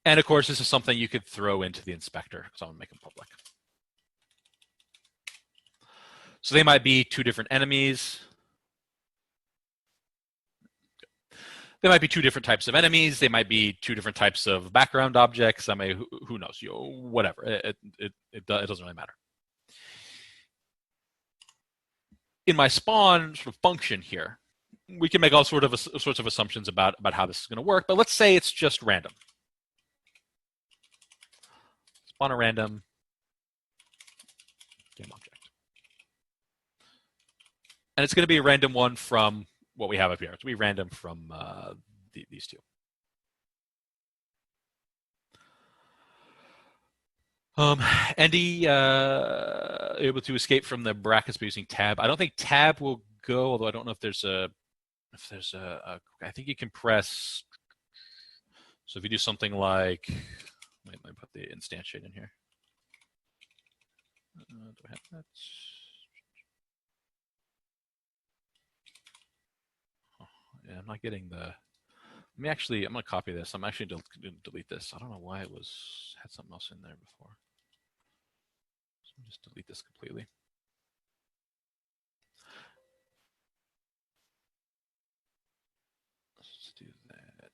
And of course, this is something you could throw into the inspector, so I'm going to make them public. So they might be two different enemies. They might be two different types of enemies. They might be two different types of background objects. I mean, who knows? Whatever. It doesn't really matter. In my spawn sort of function here, we can make all sorts of assumptions about how this is going to work. But let's say it's just random. Spawn a random game object. And it's going to be a random one from what we have up here. It's going to be random from these two. Andy able to escape from the brackets by using tab. I don't think tab will go, although I don't know if there's a I think you can press. So if you do something like, let me put the instantiate in here. Do I have that? Oh, yeah, I'm not getting the. I'm going to copy this. I'm actually going to delete this. I don't know why it had something else in there before. So I'll just delete this completely. Let's do that.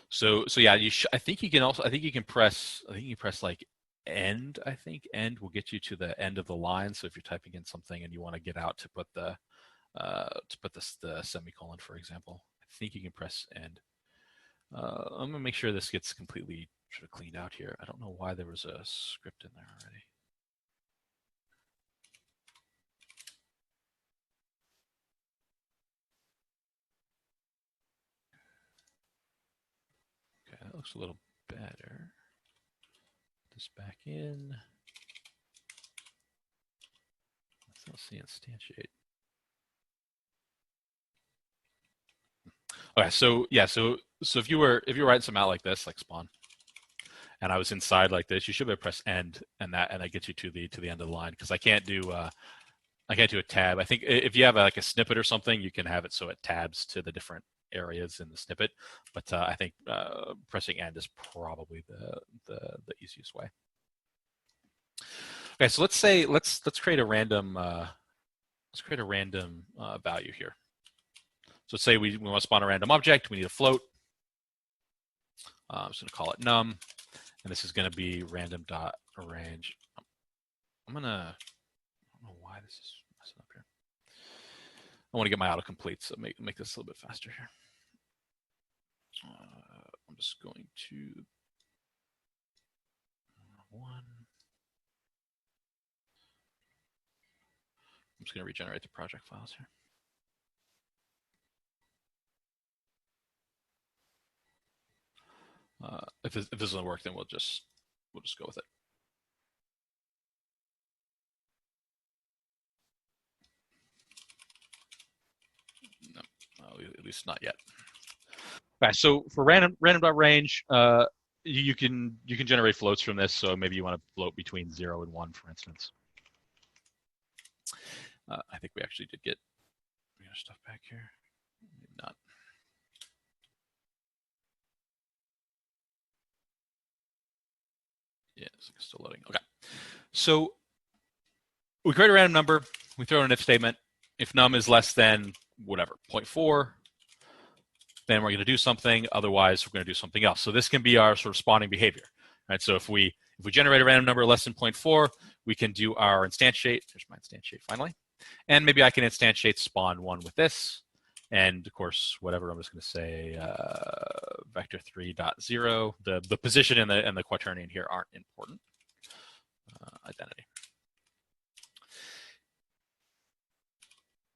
So yeah, I think you can press like end. I think end will get you to the end of the line. So if you're typing in something and you want to get out to put the semicolon, for example, I think you can press end. I'm gonna make sure this gets completely sort of cleaned out here. I don't know why there was a script in there already. Okay, that looks a little better. Put this back in. Let's see instantiate. Okay, so yeah, so if you were writing some out like this, like spawn, and I was inside like this, you should be able to press end, and that gets you to the end of the line, because I can't do a tab. I think if you have like a snippet or something, you can have it so it tabs to the different areas in the snippet. But I think pressing end is probably the easiest way. Okay, so let's create a random value here. So let's say we want to spawn a random object. We need a float. I'm just going to call it num, and this is going to be random.arrange. I don't know why this is messing up here. I want to get my autocomplete, so make this a little bit faster here. I'm just going to one. I'm just going to regenerate the project files here. If this doesn't work, then we'll just go with it. No, at least not yet. Okay, so for random.range, you can generate floats from this. So maybe you want to float between 0 and 1, for instance. I think we actually did get stuff back here. Maybe not. Yeah, it's still loading. Okay. So we create a random number. We throw in an if statement. If num is less than whatever, 0.4, then we're going to do something. Otherwise, we're going to do something else. So this can be our sort of spawning behavior. Right? So if we generate a random number less than 0.4, we can do our instantiate. There's my instantiate finally. And maybe I can instantiate spawn1 with this. And of course, whatever I'm just going to say, vector3.0. The position and the quaternion here aren't important. Identity.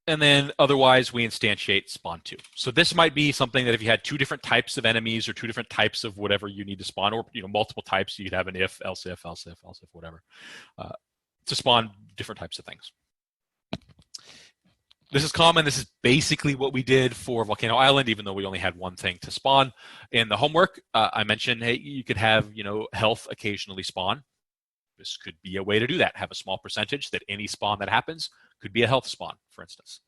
And then otherwise we instantiate spawn 2. So this might be something that if you had two different types of enemies or two different types of whatever you need to spawn, or multiple types, you could have an if, else if, else if, else if, whatever, to spawn different types of things. This is common. This is basically what we did for Volcano Island, even though we only had one thing to spawn. In the homework, I mentioned, hey, you could have, health occasionally spawn. This could be a way to do that. Have a small percentage that any spawn that happens could be a health spawn, for instance.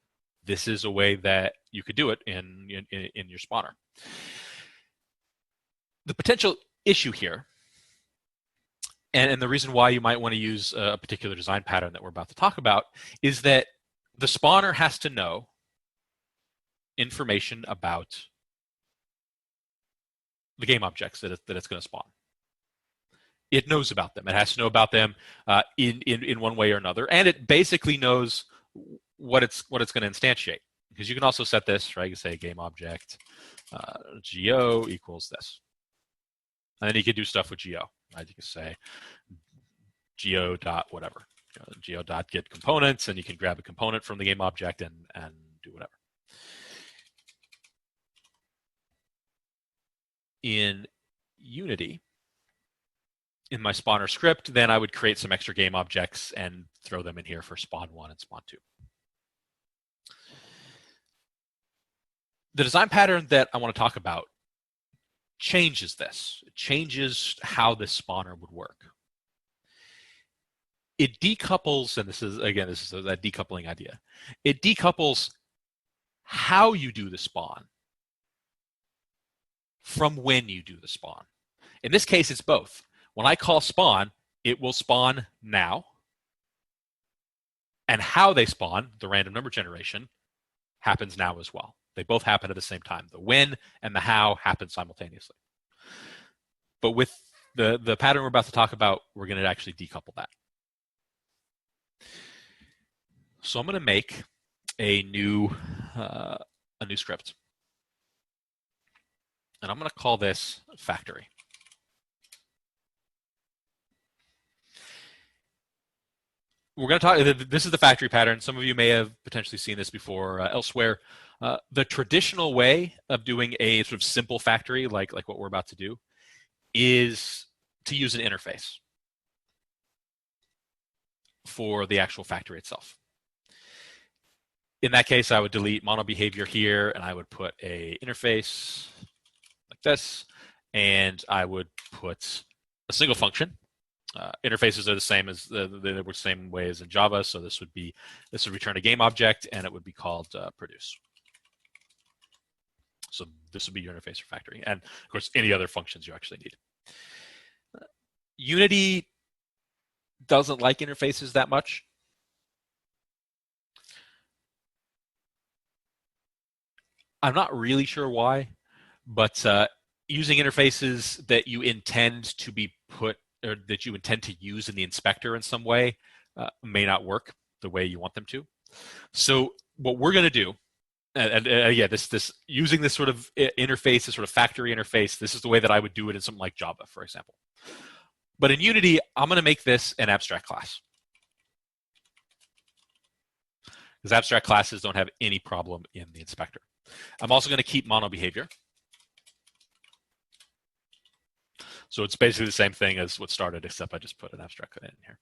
This is a way that you could do it in your spawner. The potential issue here, and the reason why you might want to use a particular design pattern that we're about to talk about, is that the spawner has to know information about the game objects that it's going to spawn. It knows about them. It has to know about them in one way or another, and it basically knows what it's going to instantiate. Because you can also set this, right? You can say game object geo equals this, and then you can do stuff with geo. Right? You can say geo dot whatever, geo dot get components, and you can grab a component from the game object and do whatever. In Unity, in my spawner script, then I would create some extra game objects and throw them in here for spawn 1 and spawn 2. The design pattern that I want to talk about changes this. It changes how this spawner would work. It decouples, and this is that decoupling idea. It decouples how you do the spawn from when you do the spawn. In this case, it's both. When I call spawn, it will spawn now. And how they spawn, the random number generation, happens now as well. They both happen at the same time. The when and the how happen simultaneously. But with the pattern we're about to talk about, we're going to actually decouple that. So I'm going to make a new script. And I'm going to call this factory. We're going to talk, this is the factory pattern. Some of you may have potentially seen this before elsewhere. The traditional way of doing a sort of simple factory, like what we're about to do, is to use an interface for the actual factory itself. In that case, I would delete mono behavior here, and I would put a interface like this, and I would put a single function. Interfaces are the same as they were the same way as in Java, so this would return a game object, and it would be called produce. So this would be your interface for factory, and of course any other functions you actually need. Unity doesn't like interfaces that much. I'm not really sure why, but using interfaces that you intend to be put or that you intend to use in the inspector in some way may not work the way you want them to. So what we're going to do, and yeah, this using this sort of interface, this sort of factory interface, this is the way that I would do it in something like Java, for example. But in Unity, I'm going to make this an abstract class. Because abstract classes don't have any problem in the inspector. I'm also going to keep mono behavior. So it's basically the same thing as what started, except I just put an abstract in here.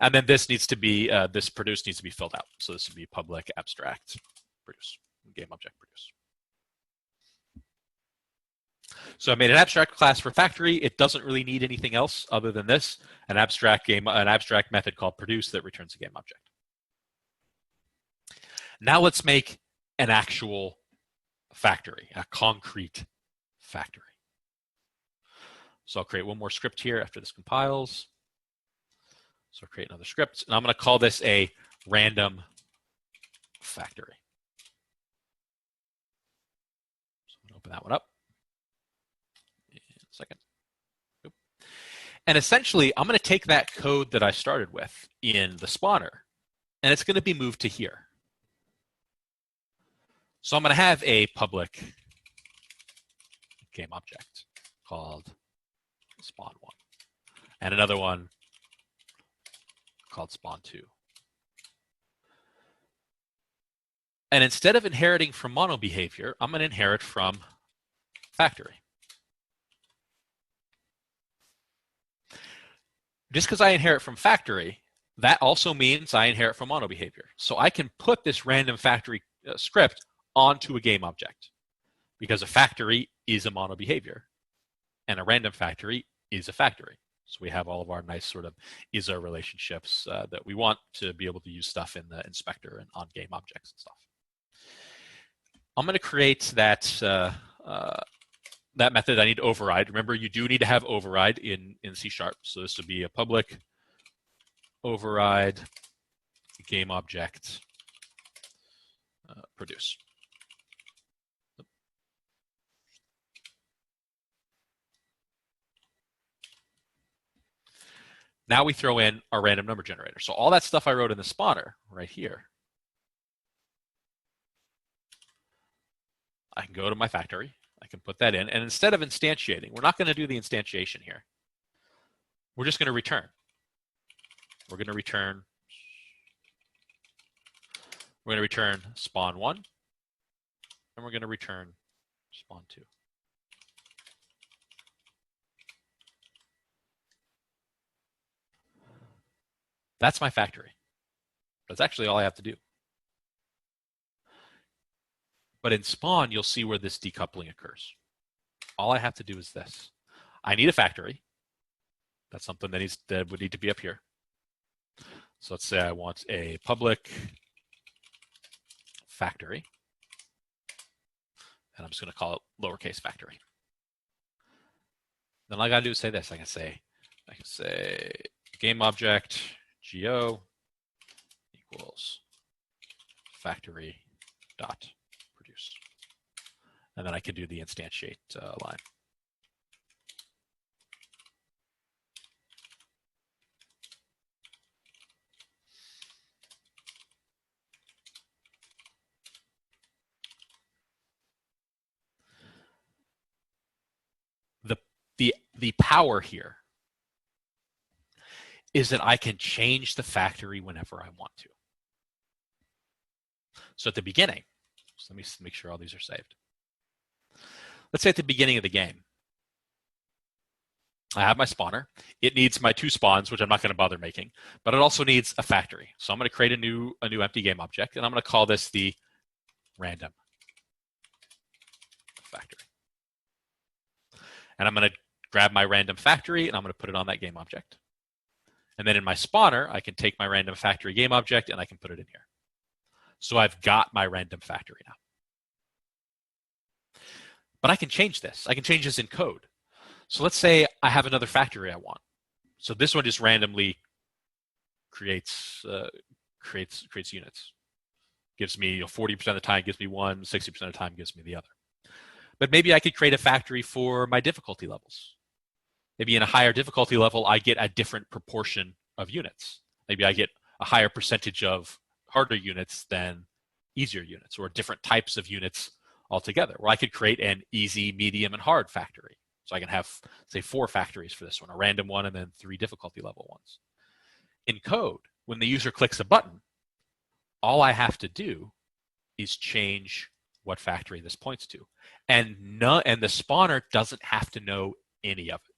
And then this needs to be, this produce needs to be filled out. So this would be public abstract produce, game object produce. So I made an abstract class for factory. It doesn't really need anything else other than this, an abstract method called produce that returns a game object. Now let's make an actual factory, a concrete factory. So I'll create one more script here after this compiles. So I'll create another script, and I'm going to call this a random factory. So I'm going to open that one up in a second. Oop. And essentially, I'm going to take that code that I started with in the spawner, and it's going to be moved to here. So I'm going to have a public game object called spawn1, and another one called spawn2. And instead of inheriting from mono behavior, I'm going to inherit from factory. Just because I inherit from factory, that also means I inherit from mono behavior. So I can put this random factory script onto a game object because a factory is a mono behavior and a random factory is a factory. So we have all of our nice sort of ISO relationships that we want to be able to use stuff in the inspector and on game objects and stuff. I'm going to create that that method I need to override. Remember, you do need to have override in C#. So this would be a public override game object produce. Now we throw in our random number generator. So all that stuff I wrote in the spawner right here, I can go to my factory. I can put that in. And instead of instantiating, we're not going to do the instantiation here. We're just going to return. We're going to return spawn 1, and we're going to return spawn 2. That's my factory. That's actually all I have to do. But in spawn, you'll see where this decoupling occurs. All I have to do is this. I need a factory. That's something that would need to be up here. So let's say I want a public factory. And I'm just going to call it lowercase factory. Then all I got to do is say this. I can say game object go equals factory dot produce. And then I can do the instantiate line. The power here is that I can change the factory whenever I want to. So at the beginning, so let me make sure all these are saved. Let's say at the beginning of the game, I have my spawner. It needs my 2 spawns, which I'm not going to bother making, but it also needs a factory. So I'm going to create a new empty game object, and I'm going to call this the random factory. And I'm going to grab my random factory, and I'm going to put it on that game object. And then in my spawner, I can take my random factory game object, and I can put it in here. So I've got my random factory now. But I can change this. I can change this in code. So let's say I have another factory I want. So this one just randomly creates units. Gives me 40% of the time gives me one, 60% of the time gives me the other. But maybe I could create a factory for my difficulty levels. Maybe in a higher difficulty level, I get a different proportion of units. Maybe I get a higher percentage of harder units than easier units, or different types of units altogether, where I could create an easy, medium, and hard factory. So I can have, say, 4 factories for this one, a random one, and then 3 difficulty level ones. In code, when the user clicks a button, all I have to do is change what factory this points to. And the spawner doesn't have to know any of it.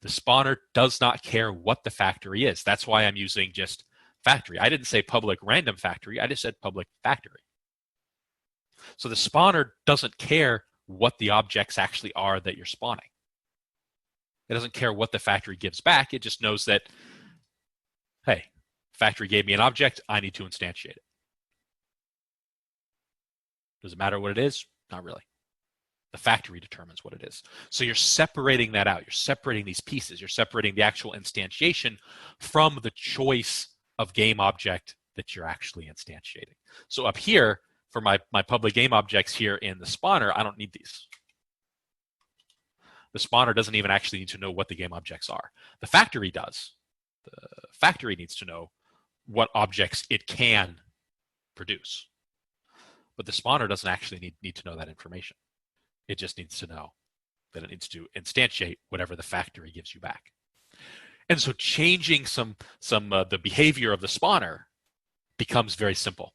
The spawner does not care what the factory is. That's why I'm using just factory. I didn't say public random factory. I just said public factory. So the spawner doesn't care what the objects actually are that you're spawning. It doesn't care what the factory gives back. It just knows that, hey, factory gave me an object. I need to instantiate it. Does it matter what it is? Not really. The factory determines what it is. So you're separating that out. You're separating these pieces. You're separating the actual instantiation from the choice of game object that you're actually instantiating. So up here, for my public game objects here in the spawner, I don't need these. The spawner doesn't even actually need to know what the game objects are. The factory does. The factory needs to know what objects it can produce. But the spawner doesn't actually need to know that information. It just needs to know that it needs to instantiate whatever the factory gives you back. And so changing the behavior of the spawner becomes very simple.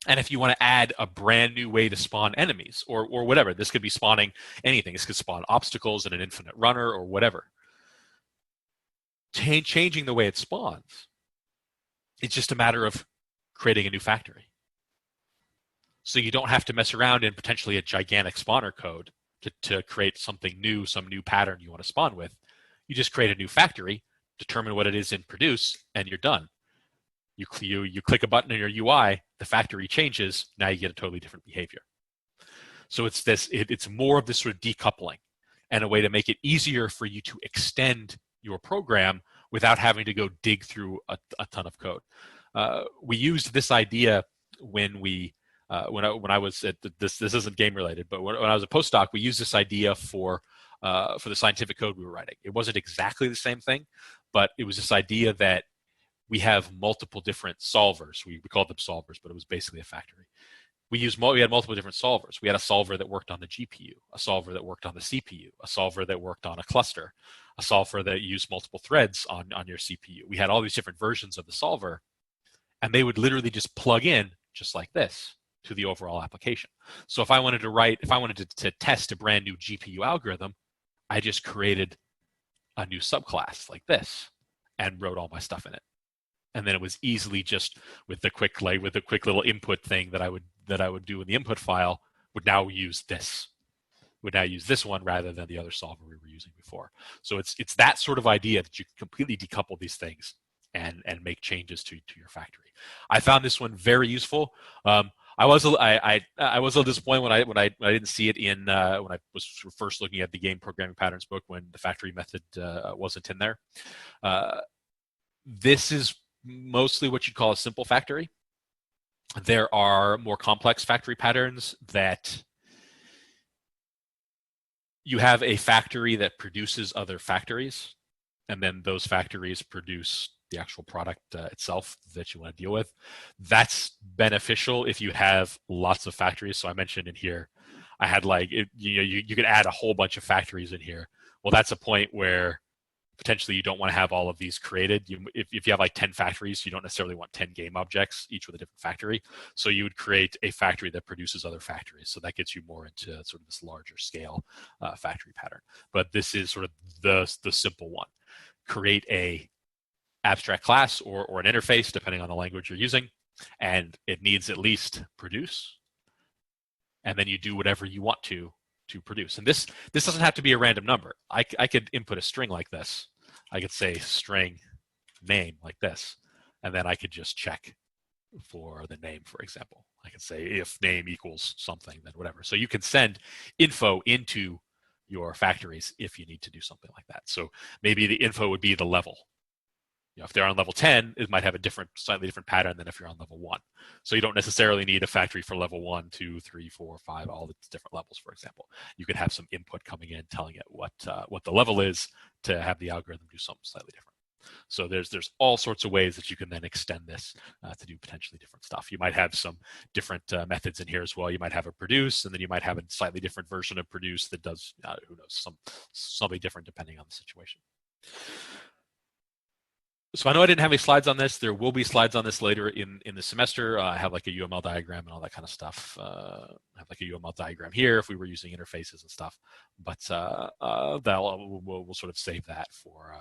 And if you want to add a brand new way to spawn enemies or whatever, this could be spawning anything. This could spawn obstacles and an infinite runner or whatever. Changing the way it spawns, it's just a matter of creating a new factory. So you don't have to mess around in potentially a gigantic spawner code to create something new, some new pattern you want to spawn with. You just create a new factory, determine what it is in produce, and you're done. You click a button in your UI, the factory changes, now you get a totally different behavior. So it's more of this sort of decoupling and a way to make it easier for you to extend your program without having to go dig through a ton of code. We used this idea when I was at this isn't game related, but when I was a postdoc, we used this idea for the scientific code we were writing. It wasn't exactly the same thing, but it was this idea that we have multiple different solvers. We called them solvers, but it was basically a factory. We had multiple different solvers. We had a solver that worked on the GPU, a solver that worked on the CPU, a solver that worked on a cluster, a solver that used multiple threads on your CPU. We had all these different versions of the solver, and they would literally just plug in just like this to the overall application. So if I wanted to test a brand new GPU algorithm, I just created a new subclass like this and wrote all my stuff in it. And then it was easily just with the quick little input thing that I would do in the input file would now use this one rather than the other solver we were using before. So it's that sort of idea that you completely decouple these things and make changes to your factory. I found this one very useful. I was a little disappointed when I didn't see it in when I was first looking at the game programming patterns book when the factory method wasn't in there. This is mostly what you'd call a simple factory. There are more complex factory patterns that you have a factory that produces other factories, and then those factories produce the actual product itself that you want to deal with. That's beneficial if you have lots of factories. So I mentioned in here, I had you could add a whole bunch of factories in here. Well, that's a point where potentially you don't want to have all of these created. If you have like 10 factories, you don't necessarily want 10 game objects, each with a different factory. So you would create a factory that produces other factories. So that gets you more into sort of this larger scale factory pattern. But this is sort of the simple one. Create a abstract class or an interface, depending on the language you're using, and it needs at least produce. And then you do whatever you want to produce. And this doesn't have to be a random number. I could input a string like this. I could say string name like this, and then I could just check for the name, for example. I could say if name equals something, then whatever. So you can send info into your factories if you need to do something like that. So maybe the info would be the level. If they're on level 10, it might have a slightly different pattern than if you're on level 1. So you don't necessarily need a factory for level 1, 2, 3, 4, 5, all the different levels, for example. You could have some input coming in telling it what the level is to have the algorithm do something slightly different. So there's all sorts of ways that you can then extend this to do potentially different stuff. You might have some different methods in here as well. You might have a produce, and then you might have a slightly different version of produce that does, who knows, something different depending on the situation. So I know I didn't have any slides on this. There will be slides on this later in the semester. I have like a UML diagram and all that kind of stuff. I have like a UML diagram here if we were using interfaces and stuff. But we'll sort of save that for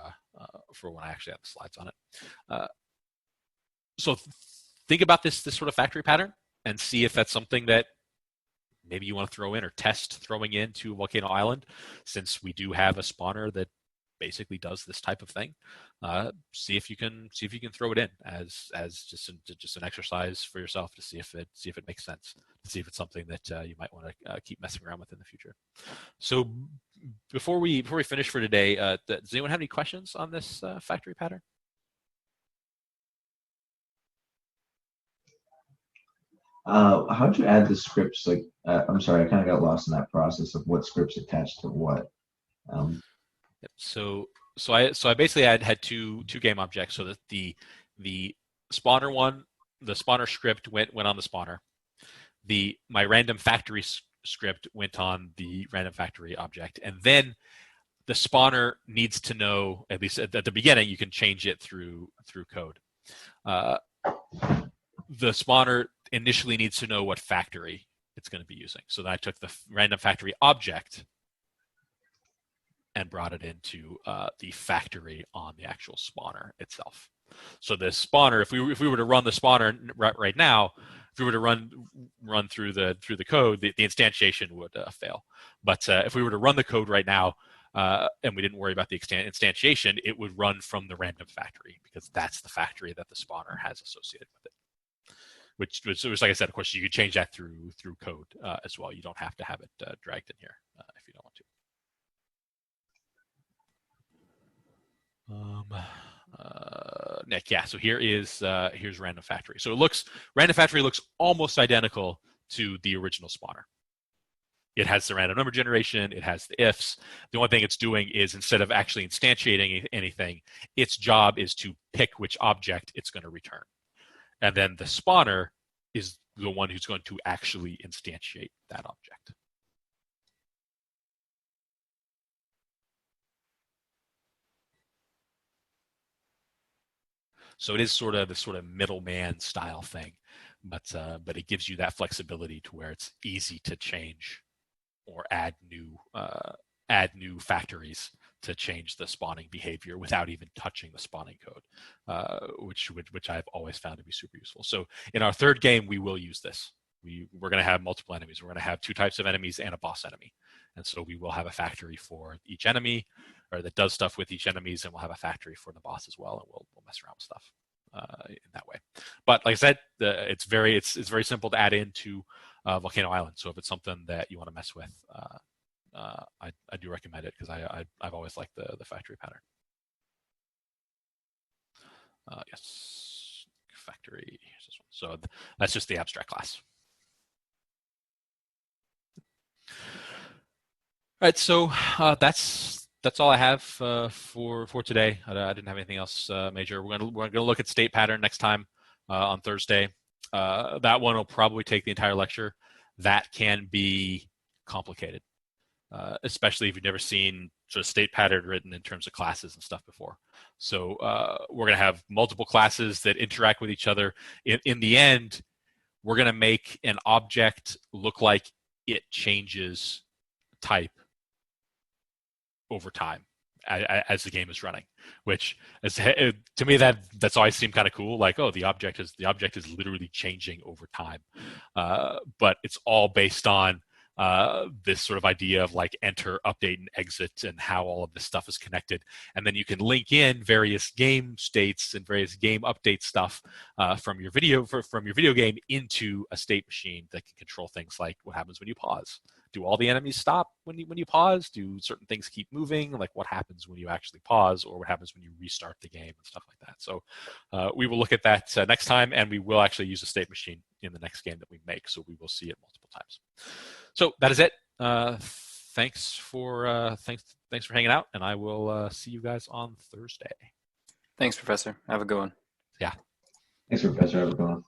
when I actually have the slides on it. So think about this sort of factory pattern and see if that's something that maybe you want to throw in or test throwing into Volcano Island, since we do have a spawner that basically does this type of thing. See if you can throw it in as just an exercise for yourself to see if it makes sense, to see if it's something that you might want to keep messing around with in the future. So before we finish for today, does anyone have any questions on this factory pattern? How'd you add the scripts? I'm sorry, I kind of got lost in that process of what scripts attached to what. So I basically had two game objects. So that the spawner one, the spawner script went on the spawner. My random factory script went on the random factory object, and then the spawner needs to know, at least at the beginning, you can change it through code. The spawner initially needs to know what factory it's going to be using. So then I took the random factory object and brought it into the factory on the actual spawner itself. So this spawner, if we were to run the spawner right now, if we were to run through the code, the instantiation would fail. But if we were to run the code right now, and we didn't worry about the instantiation, it would run from the random factory, because that's the factory that the spawner has associated with it. Which, like I said, of course, you could change that through code as well. You don't have to have it dragged in here if you don't want to. Nick, yeah. So here's random factory. So random factory looks almost identical to the original spawner. It has the random number generation. It has the ifs. The only thing it's doing is, instead of actually instantiating anything, its job is to pick which object it's going to return. And then the spawner is the one who's going to actually instantiate that object. So it is sort of this sort of middleman style thing, but it gives you that flexibility to where it's easy to change or add new factories to change the spawning behavior without even touching the spawning code, which I've always found to be super useful. So in our third game, we will use this. We're going to have multiple enemies. We're going to have 2 types of enemies and a boss enemy. And so we will have a factory for each enemy, or that does stuff with each enemies, and we'll have a factory for the boss as well, and we'll mess around with stuff in that way. But like I said, it's very simple to add into Volcano Island. So if it's something that you want to mess with, I do recommend it, because I've always liked the factory pattern. Yes, factory. So that's just the abstract class. All right, so that's all I have for today. I didn't have anything else major. We're gonna look at state pattern next time on Thursday. That one will probably take the entire lecture. That can be complicated, especially if you've never seen sort of state pattern written in terms of classes and stuff before. So we're going to have multiple classes that interact with each other. In the end, we're going to make an object look like it changes type over time as the game is running, which is, to me, that's always seemed kind of cool. Like, oh, the object is literally changing over time, but it's all based on this sort of idea of like enter, update, and exit, and how all of this stuff is connected. And then you can link in various game states and various game update stuff from your video game into a state machine that can control things like what happens when you pause. Do all the enemies stop when you pause? Do certain things keep moving? Like what happens when you actually pause, or what happens when you restart the game and stuff like that. So we will look at that next time, and we will actually use a state machine in the next game that we make. So we will see it multiple times. So that is it. Thanks for hanging out, and I will see you guys on Thursday. Thanks, Professor. Have a good one. Yeah. Thanks, Professor. Have a good one.